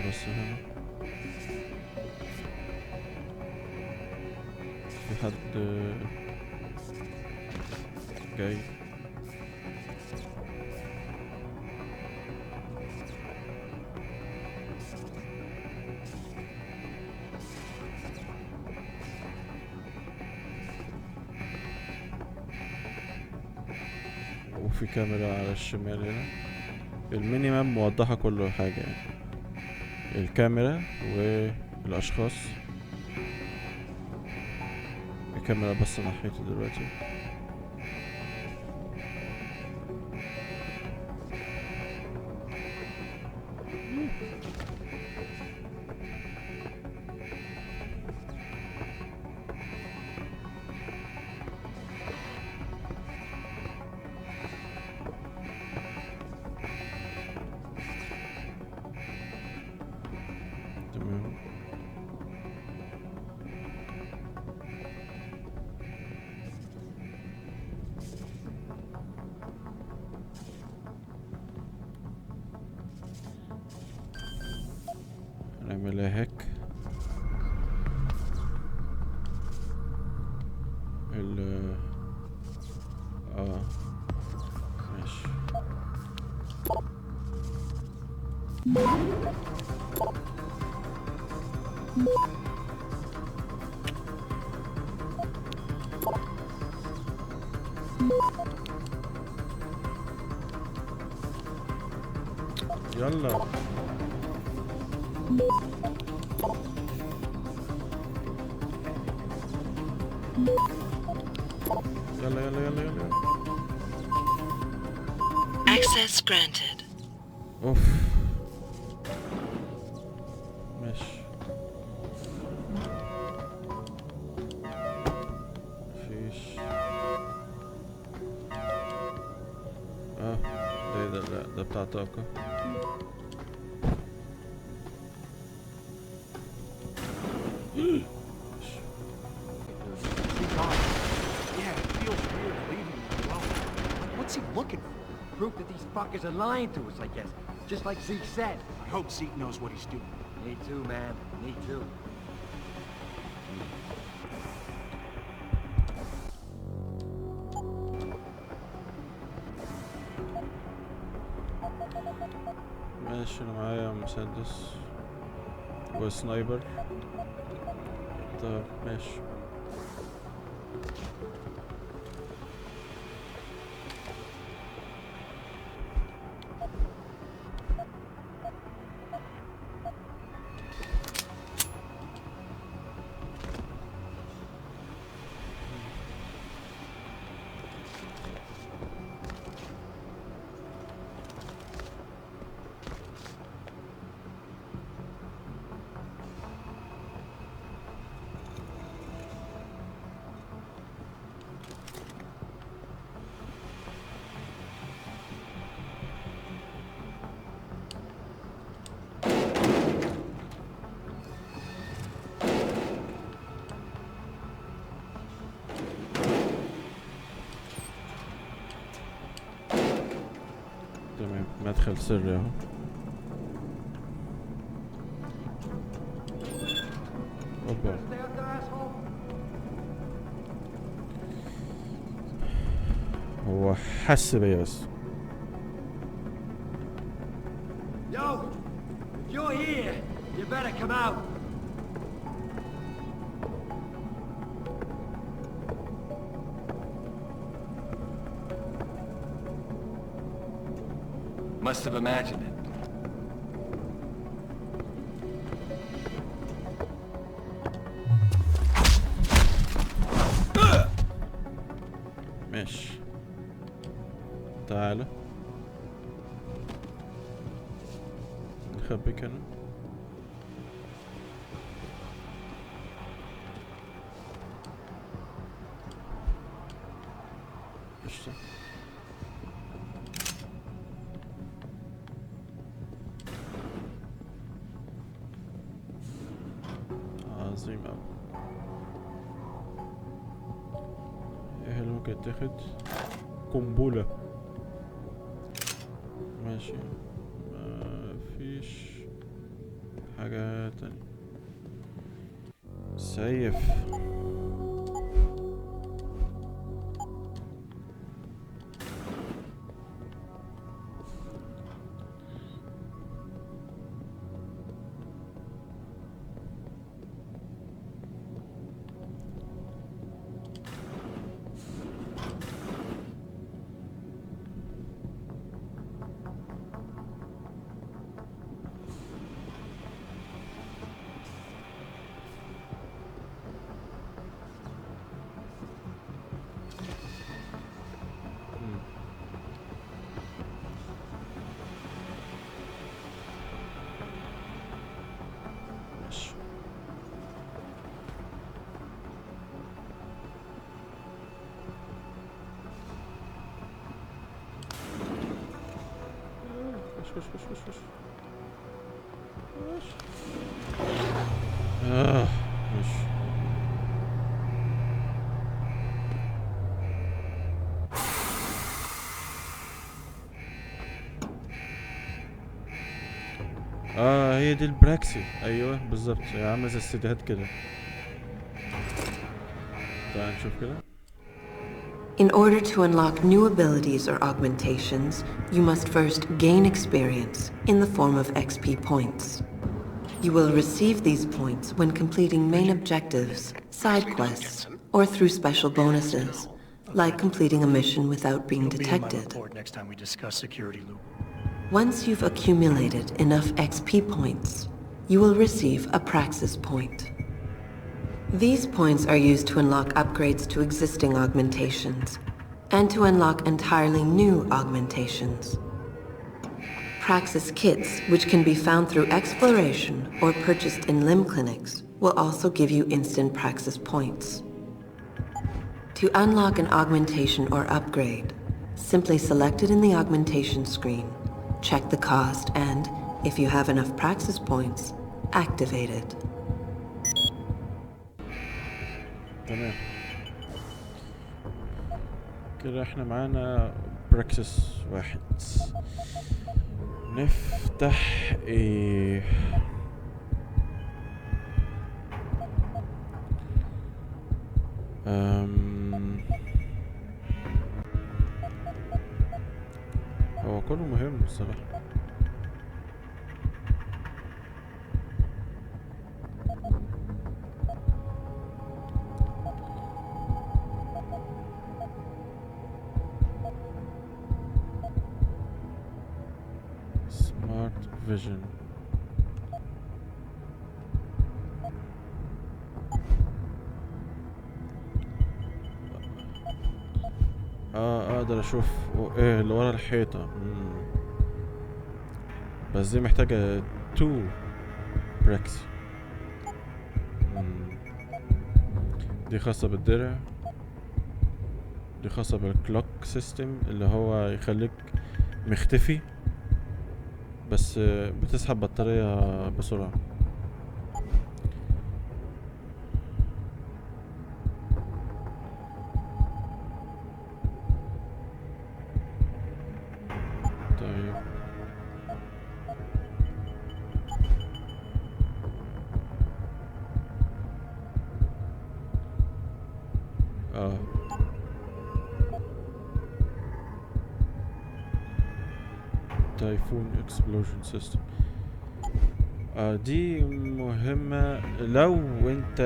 بص هنا في حد جاي. وفي كاميرا على الشمال هنا. المينيمم موضحة كل حاجة يعني، الكاميرا والاشخاص. الكاميرا بس ناحيته دلوقتي. نعملها هيك. ماشي. يلا يلا يلا يلا يلا. Access granted. اوف ماشي. مفيش. ده بتاع طاقة. What's he looking for? Proof that these fuckers are lying to us, I guess. Just like Zeke said. I hope Zeke knows what he's doing. Me too, man. Me too. ماشي. انا معايا مسدس وسنايبر. طب ماشي. تمام. مدخل سري اهو. اوبا. هو حس بيا بس. Yo, if you're here, you better come out. Must have imagined it. ماشي. تعالى نخبيك هنا. قشطة. عظيم اوي. ايه اللي ممكن يتاخد؟ قنبلة. ماشي. مفيش حاجة تانية. سيف. خش. ماشي. هي دي البراكسي. ايوه بالظبط، عامله زي السيديهات كده. تعال نشوف كده. In order to unlock new abilities or augmentations, you must first gain experience in the form of XP points. You will receive these points when completing main objectives, side quests, or through special bonuses, like completing a mission without being detected. Next time we discuss security loop. Once you've accumulated enough XP points, you will receive a Praxis point. These points are used to unlock upgrades to existing augmentations, and to unlock entirely new augmentations. Praxis kits, which can be found through exploration or purchased in limb clinics, will also give you instant Praxis points. To unlock an augmentation or upgrade, simply select it in the augmentation screen, check the cost, and, if you have enough Praxis points, activate it. تمام كده احنا معانا براكسس 1. نفتح ايه؟ هو كله مهم الصراحة. Vision. اقدر اشوف ايه اللي ورا الحيطة. بس دي محتاجة 2 براكسي. دي خاصة بالدرع، دي خاصة بالكلوك سيستم اللي هو يخليك مختفي بس بتسحب بطارية بسرعة. طيب تايفون اكسبلوجن سيستم. دي مهمة لو انت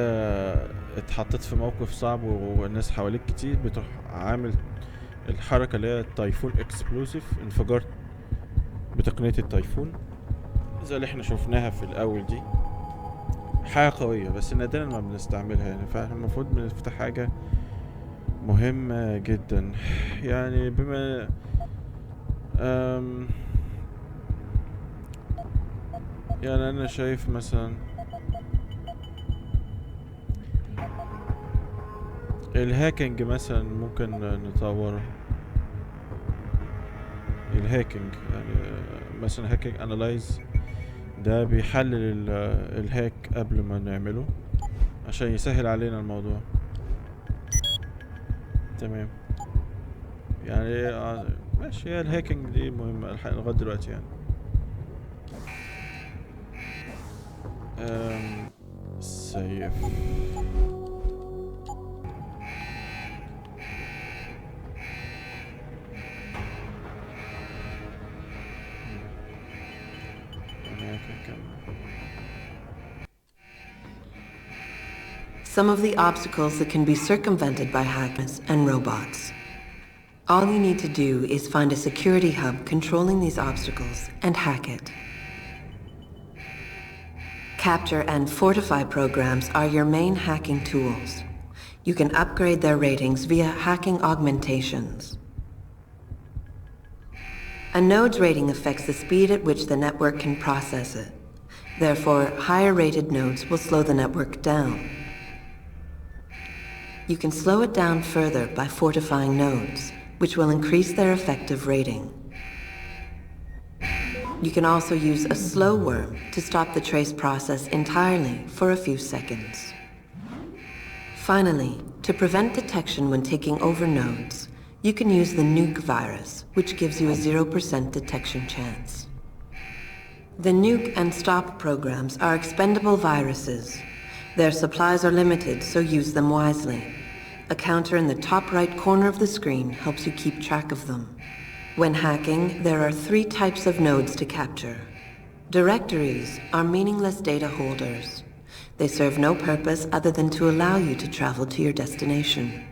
اتحطيت في موقف صعب والناس حواليك كتير، بتروح عامل الحركة اللي هي التايفون اكسبلوسيف، انفجار بتقنية التايفون زي اللي احنا شفناها في الاول. دي حاجة قوية بس نادرا ما بنستعملها يعني، فاحنا المفروض بنفتح حاجة مهمة جدا يعني. بما يعني انا شايف مثلا الهاكينج مثلا ممكن نطوره. الهاكينج يعني مثلا هاكينج انالايز ده بيحلل الهاك قبل ما نعمله عشان يسهل علينا الموضوع. تمام يعني ماشي. هي الهاكينج دي مهمة لغاية دلوقتي يعني. سيف Some of the obstacles that can be circumvented by hackers and robots. All you need to do is find a security hub controlling these obstacles and hack it. Capture and fortify programs are your main hacking tools. You can upgrade their ratings via hacking augmentations. A node's rating affects the speed at which the network can process it. Therefore, higher rated nodes will slow the network down. You can slow it down further by fortifying nodes, which will increase their effective rating. You can also use a slow worm to stop the trace process entirely for a few seconds. Finally, to prevent detection when taking over nodes, you can use the nuke virus, which gives you a 0% detection chance. The nuke and stop programs are expendable viruses. Their supplies are limited, so use them wisely. A counter in the top right corner of the screen helps you keep track of them. When hacking, there are 3 types of nodes to capture. Directories are meaningless data holders. They serve no purpose other than to allow you to travel to your destination.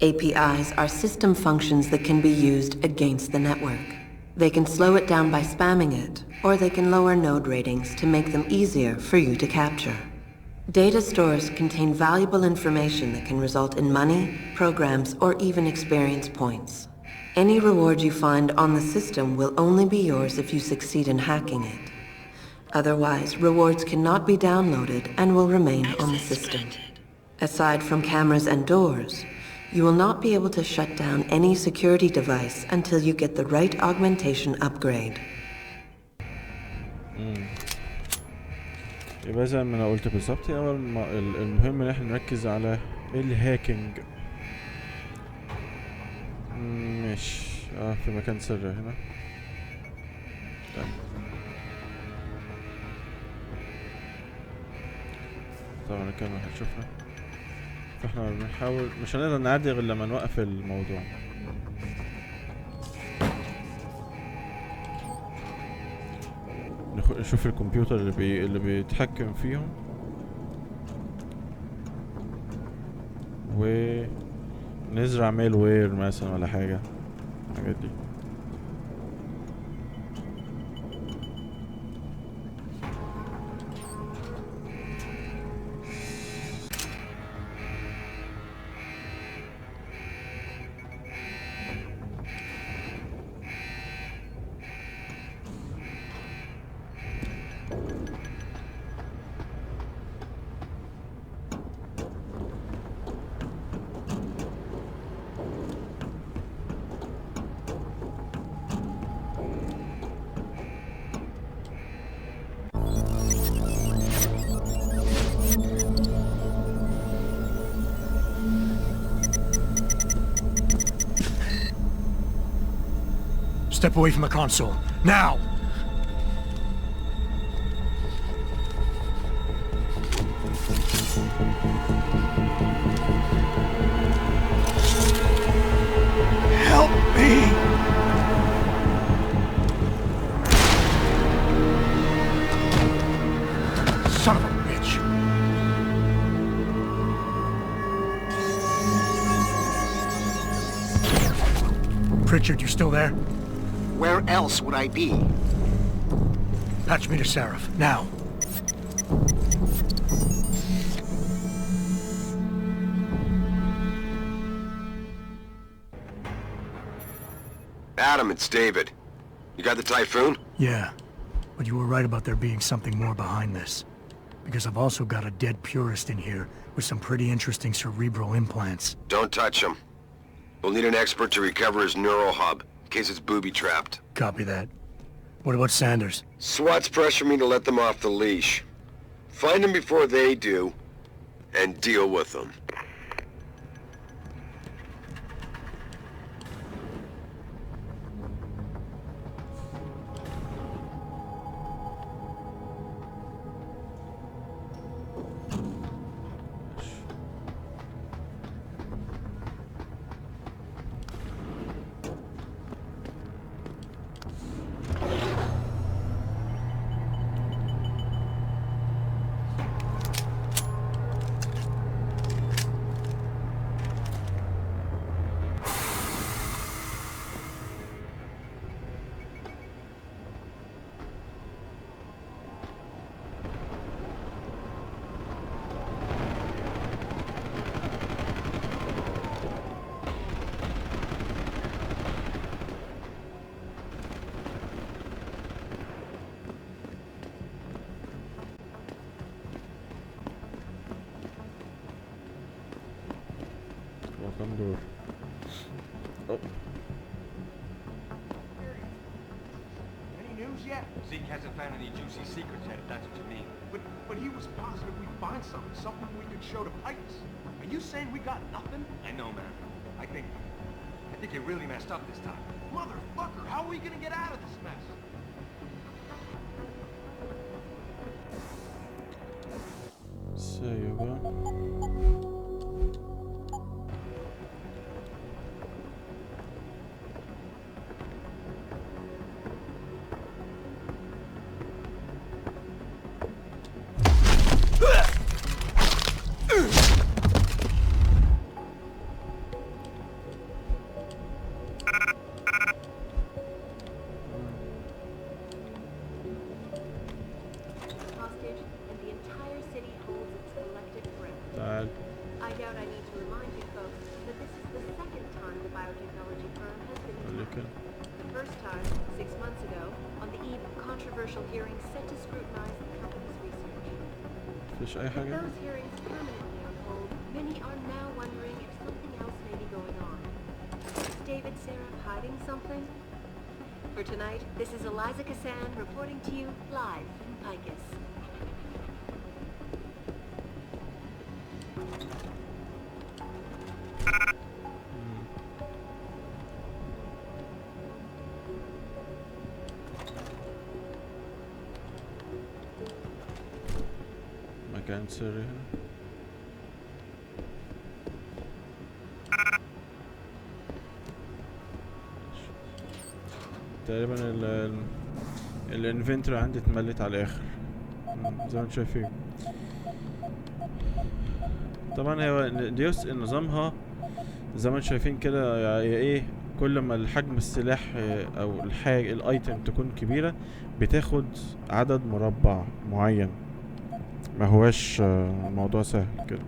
APIs are system functions that can be used against the network. They can slow it down by spamming it, or they can lower node ratings to make them easier for you to capture. Data stores contain valuable information that can result in money, programs, or even experience points. Any reward you find on the system will only be yours if you succeed in hacking it. Otherwise, rewards cannot be downloaded and will remain on the system. Aside from cameras and doors, you will not be able to shut down any security device until you get the right augmentation upgrade. يبقى زي ما انا قلت بالظبط، المهم ان احنا نركز على الهاكينج. ماشي. في مكان سر هنا. طيب. طبعا كان واحد شفنا، فاحنا بنحاول مش هنقدر نعدي غير لما نوقف الموضوع. نشوف الكمبيوتر اللي بيتحكم فيهم ونزرع ميل وير مثلا ولا حاجة الحاجات دي. Step away from the console. Now! Help me! Son of a bitch! Pritchard, you still there? Where else would I be? Patch me to Seraph, now. Adam, it's David. You got the Typhoon? Yeah, but you were right about there being something more behind this. Because I've also got a dead purist in here with some pretty interesting cerebral implants. Don't touch him. We'll need an expert to recover his neural hub, in case it's booby-trapped. Copy that. What about Sanders? SWAT's pressure me to let them off the leash. Find them before they do, and deal with them. yet. Zeke hasn't found any juicy secrets yet, if that's what you mean. But he was positive we'd find something we could show to Pike. Are you saying we got nothing? I know, man. I think you really messed up this time. Motherfucker, how are we gonna get out of this mess? سايبة تعال. I doubt I need to remind you folks that this is the second time the biotechnology firm has been ولكن the first time, 6 months ago, on the eve of controversial hearings set to scrutinize the company's research. مفيش أي حاجة. With those hearings permanently on hold, many are now wondering if something else may be going on. Is David Seraph hiding something? For tonight, this is Eliza Kassan reporting to you live from Picus. مكان سري هنا. تقريبا الانفنتوري عندي اتملت على الاخر زي ما انتم شايفين. طبعا هي ديوس نظامها زي ما انتم شايفين كده، يعني ايه، كل ما الحجم السلاح او الحاجة الايتم تكون كبيرة بتاخد عدد مربع معين، ما هواش موضوع سهل كده.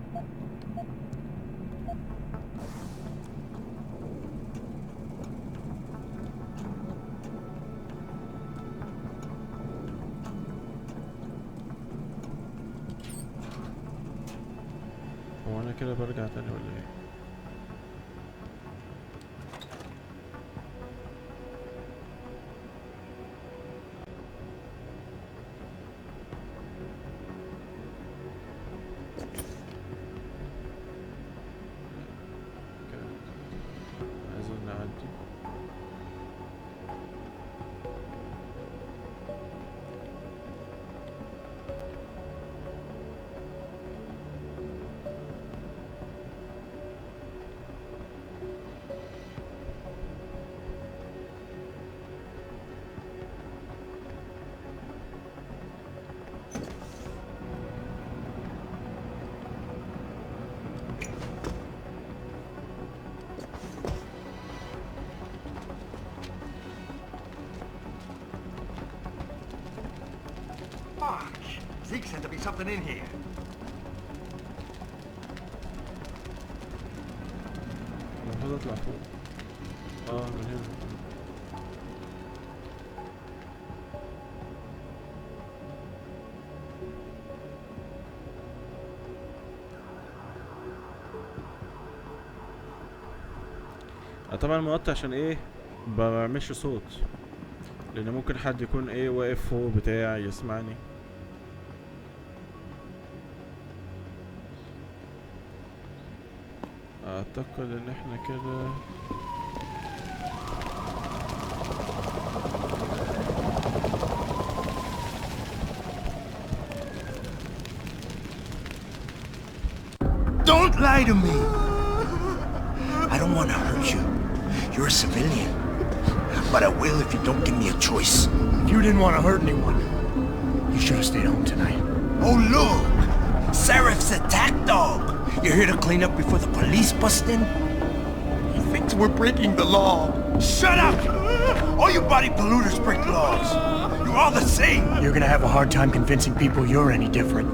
هو انا كده برجع تاني ولا ايه؟ عايزين نعدي. Fuck! Zeke said there'd be something in here. المفروض اطلع فوق. من هنا. طبعا مقطع عشان ايه ما بعملش صوت، لان ممكن حد يكون ايه واقف فوق بتاع يسمعني. اعتقد ان احنا كده Don't lie to me! I don't want to hurt you. You're a civilian. But I will if you don't give me a choice. If you didn't want to hurt anyone, you should have stayed home tonight. Oh look! Seraph's attack dog! You're here to clean up before the police bust in? He thinks we're breaking the law. Shut up! All you body polluters break laws. You're all the same. You're gonna have a hard time convincing people you're any different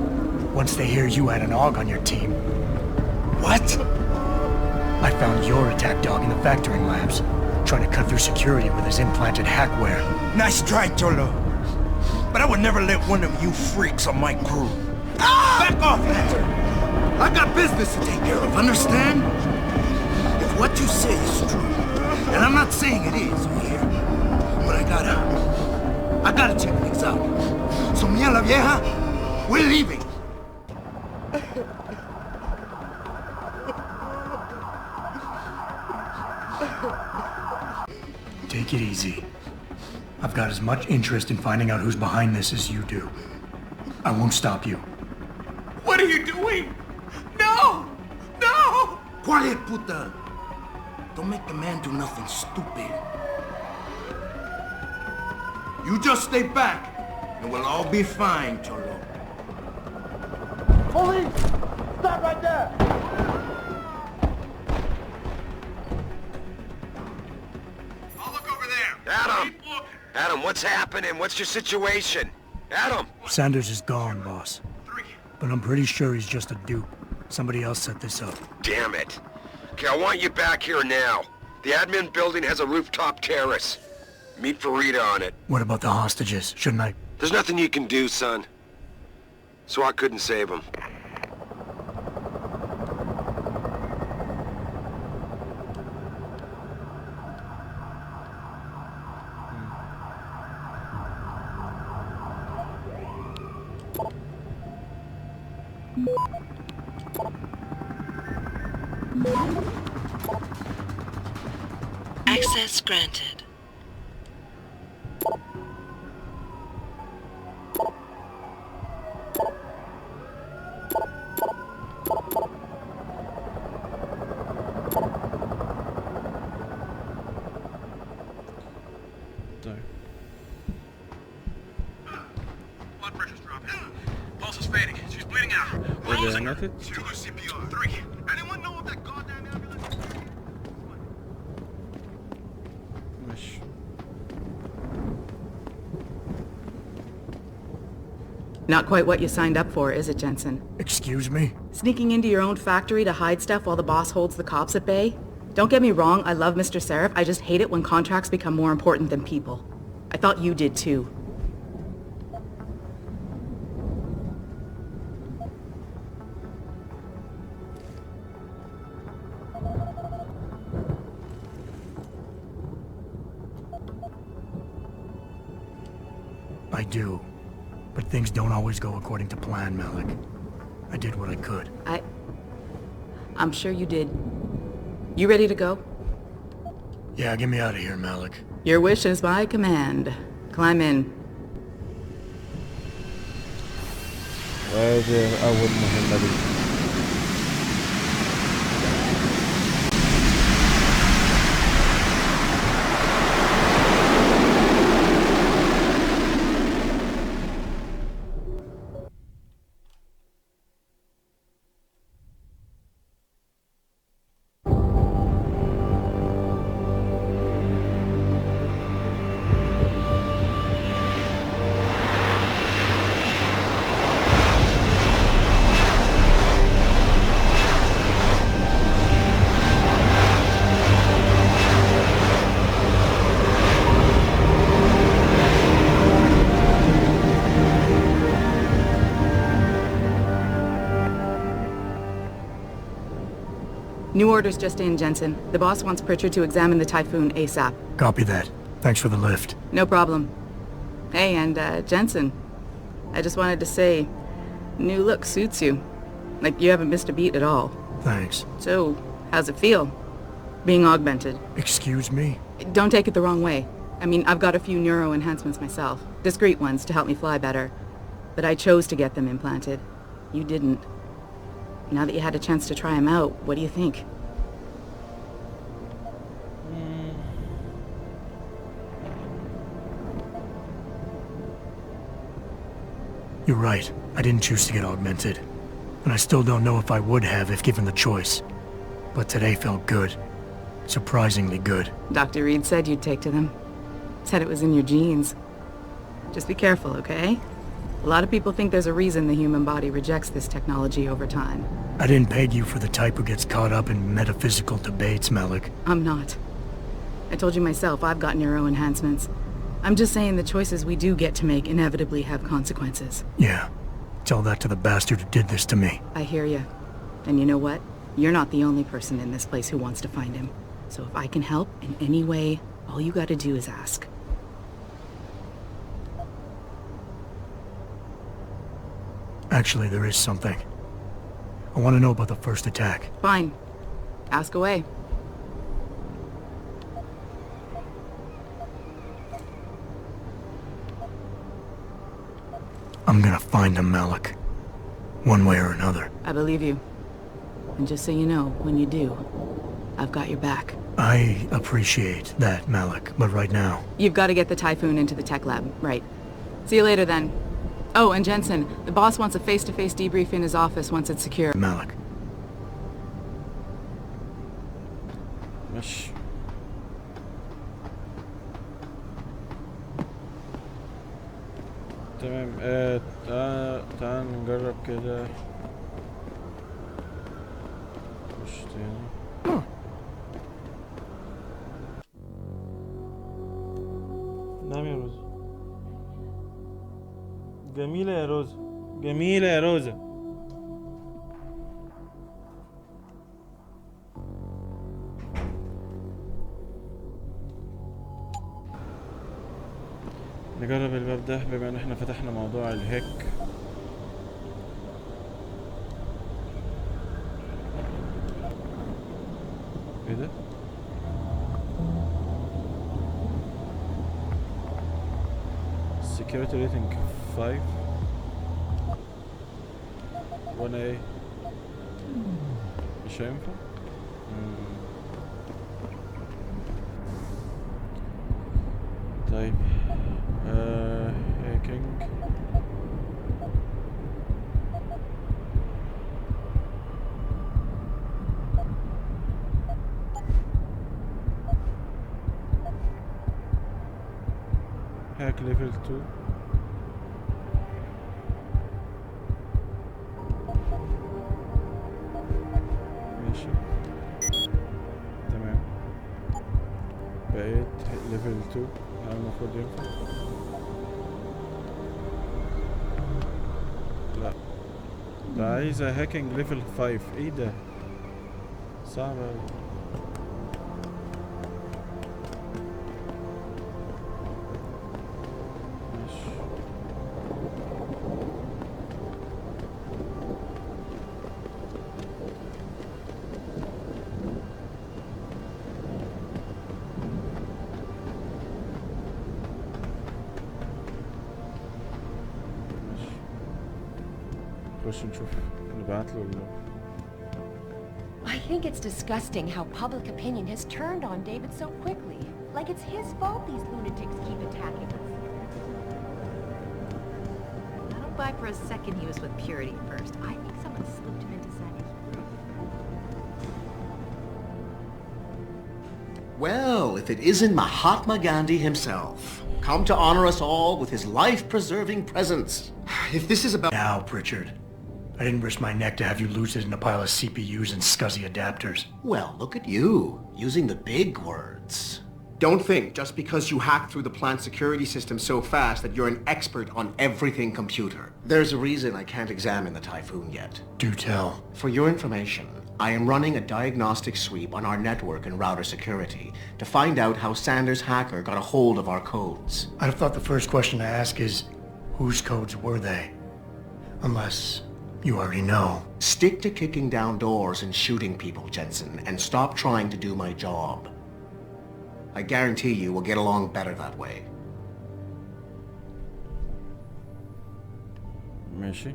once they hear you had an AUG on your team. What? I found your attack dog in the factoring labs, trying to cut through security with his implanted hackware. Nice try, Cholo. But I would never let one of you freaks on my crew. Ah! Back off, Panzer! I got business to take care of, understand? If what you say is true, and I'm not saying it is, you hear? But I gotta check things out. So me and la vieja, we're leaving. Take it easy. I've got as much interest in finding out who's behind this as you do. I won't stop you. What are you doing? No! No! Quiet, puta. Don't make the man do nothing stupid. You just stay back, and we'll all be fine, Cholo. Police! Stop right there! I'll look over there. Adam! Adam, what's happening? What's your situation? Adam! Sanders is gone, boss. But I'm pretty sure he's just a dupe. Somebody else set this up. Damn it. Okay, I want you back here now. The admin building has a rooftop terrace. Meet Farida on it. What about the hostages? Shouldn't I? There's nothing you can do, son. SWAT couldn't save them. Access granted. Blood pressure's dropping. Pulse is fading. She's bleeding out. We're losing it. Two CPR. 3. Anyone know if that goddamn ambulance? ماشي. Not quite what you signed up for, is it, Jensen? Excuse me? Sneaking into your own factory to hide stuff while the boss holds the cops at bay? Don't get me wrong, I love Mr. Seraph. I just hate it when contracts become more important than people. I thought you did too. I do. But things don't always go according to plan, Malik. I did what I could. I'm sure you did. You ready to go? Yeah, get me out of here, Malik. Your wish is my command. Climb in. وهذه أول مهمة لي. New orders just in, Jensen. The boss wants Pritchard to examine the Typhoon ASAP. Copy that. Thanks for the lift. No problem. Hey, and Jensen, I just wanted to say, new look suits you. Like you haven't missed a beat at all. Thanks. So, how's it feel? Being augmented. Excuse me? Don't take it the wrong way. I mean, I've got a few neuro enhancements myself. Discreet ones to help me fly better. But I chose to get them implanted. You didn't. Now that you had a chance to try them out, what do you think? You're right. I didn't choose to get augmented. And I still don't know if I would have if given the choice. But today felt good. Surprisingly good. Dr. Reed said you'd take to them. Said it was in your genes. Just be careful, okay? A lot of people think there's a reason the human body rejects this technology over time. I didn't peg you for the type who gets caught up in metaphysical debates, Malik. I'm not. I told you myself I've got neuro enhancements. I'm just saying the choices we do get to make inevitably have consequences. Yeah. Tell that to the bastard who did this to me. I hear you. And you know what? You're not the only person in this place who wants to find him. So if I can help in any way, all you gotta do is ask. Actually, there is something. I want to know about the first attack. Fine. Ask away. I'm gonna find him, Malik. One way or another. I believe you. And just so you know, when you do, I've got your back. I appreciate that, Malik, but right now... You've got to get the Typhoon into the tech lab, right. See you later then. Oh, and Jensen, the boss wants a face-to-face debrief in his office once it's secure. Malik. ماشي. تمام. تعال نجرب كده. مش تاني. نعم يا روزا. جميلة يا روزا. جميلة يا روزا. نجرب الباب ده بما ان احنا فتحنا موضوع الهيك. ايه ده؟ security rating 5 وانا ايه؟ مش هينفع؟ طيب هاكينج. هاك ليفل 2. ماشي تمام. بقيت ليفل 2. المفروض ينفع. لا ده عايزة هاكينج ليفل 5. ايه ده؟ صعب اوي. I think it's disgusting how public opinion has turned on David so quickly. Like it's his fault these lunatics keep attacking us. I don't buy for a second he was with Purity first. I think someone slipped him into setting. Well, if it isn't Mahatma Gandhi himself, come to honor us all with his life-preserving presence. If this is about... Now, Pritchard. I didn't risk my neck to have you lose it in a pile of CPUs and scuzzy adapters. Well, look at you, using the big words. Don't think just because you hacked through the plant security system so fast that you're an expert on everything computer. There's a reason I can't examine the Typhoon yet. Do tell. For your information, I am running a diagnostic sweep on our network and router security to find out how Sanders' hacker got a hold of our codes. I'd have thought the first question to ask is, whose codes were they? Unless you already know. Stick to kicking down doors and shooting people, Jensen, and stop trying to do my job. I guarantee you we'll get along better that way. ماشي.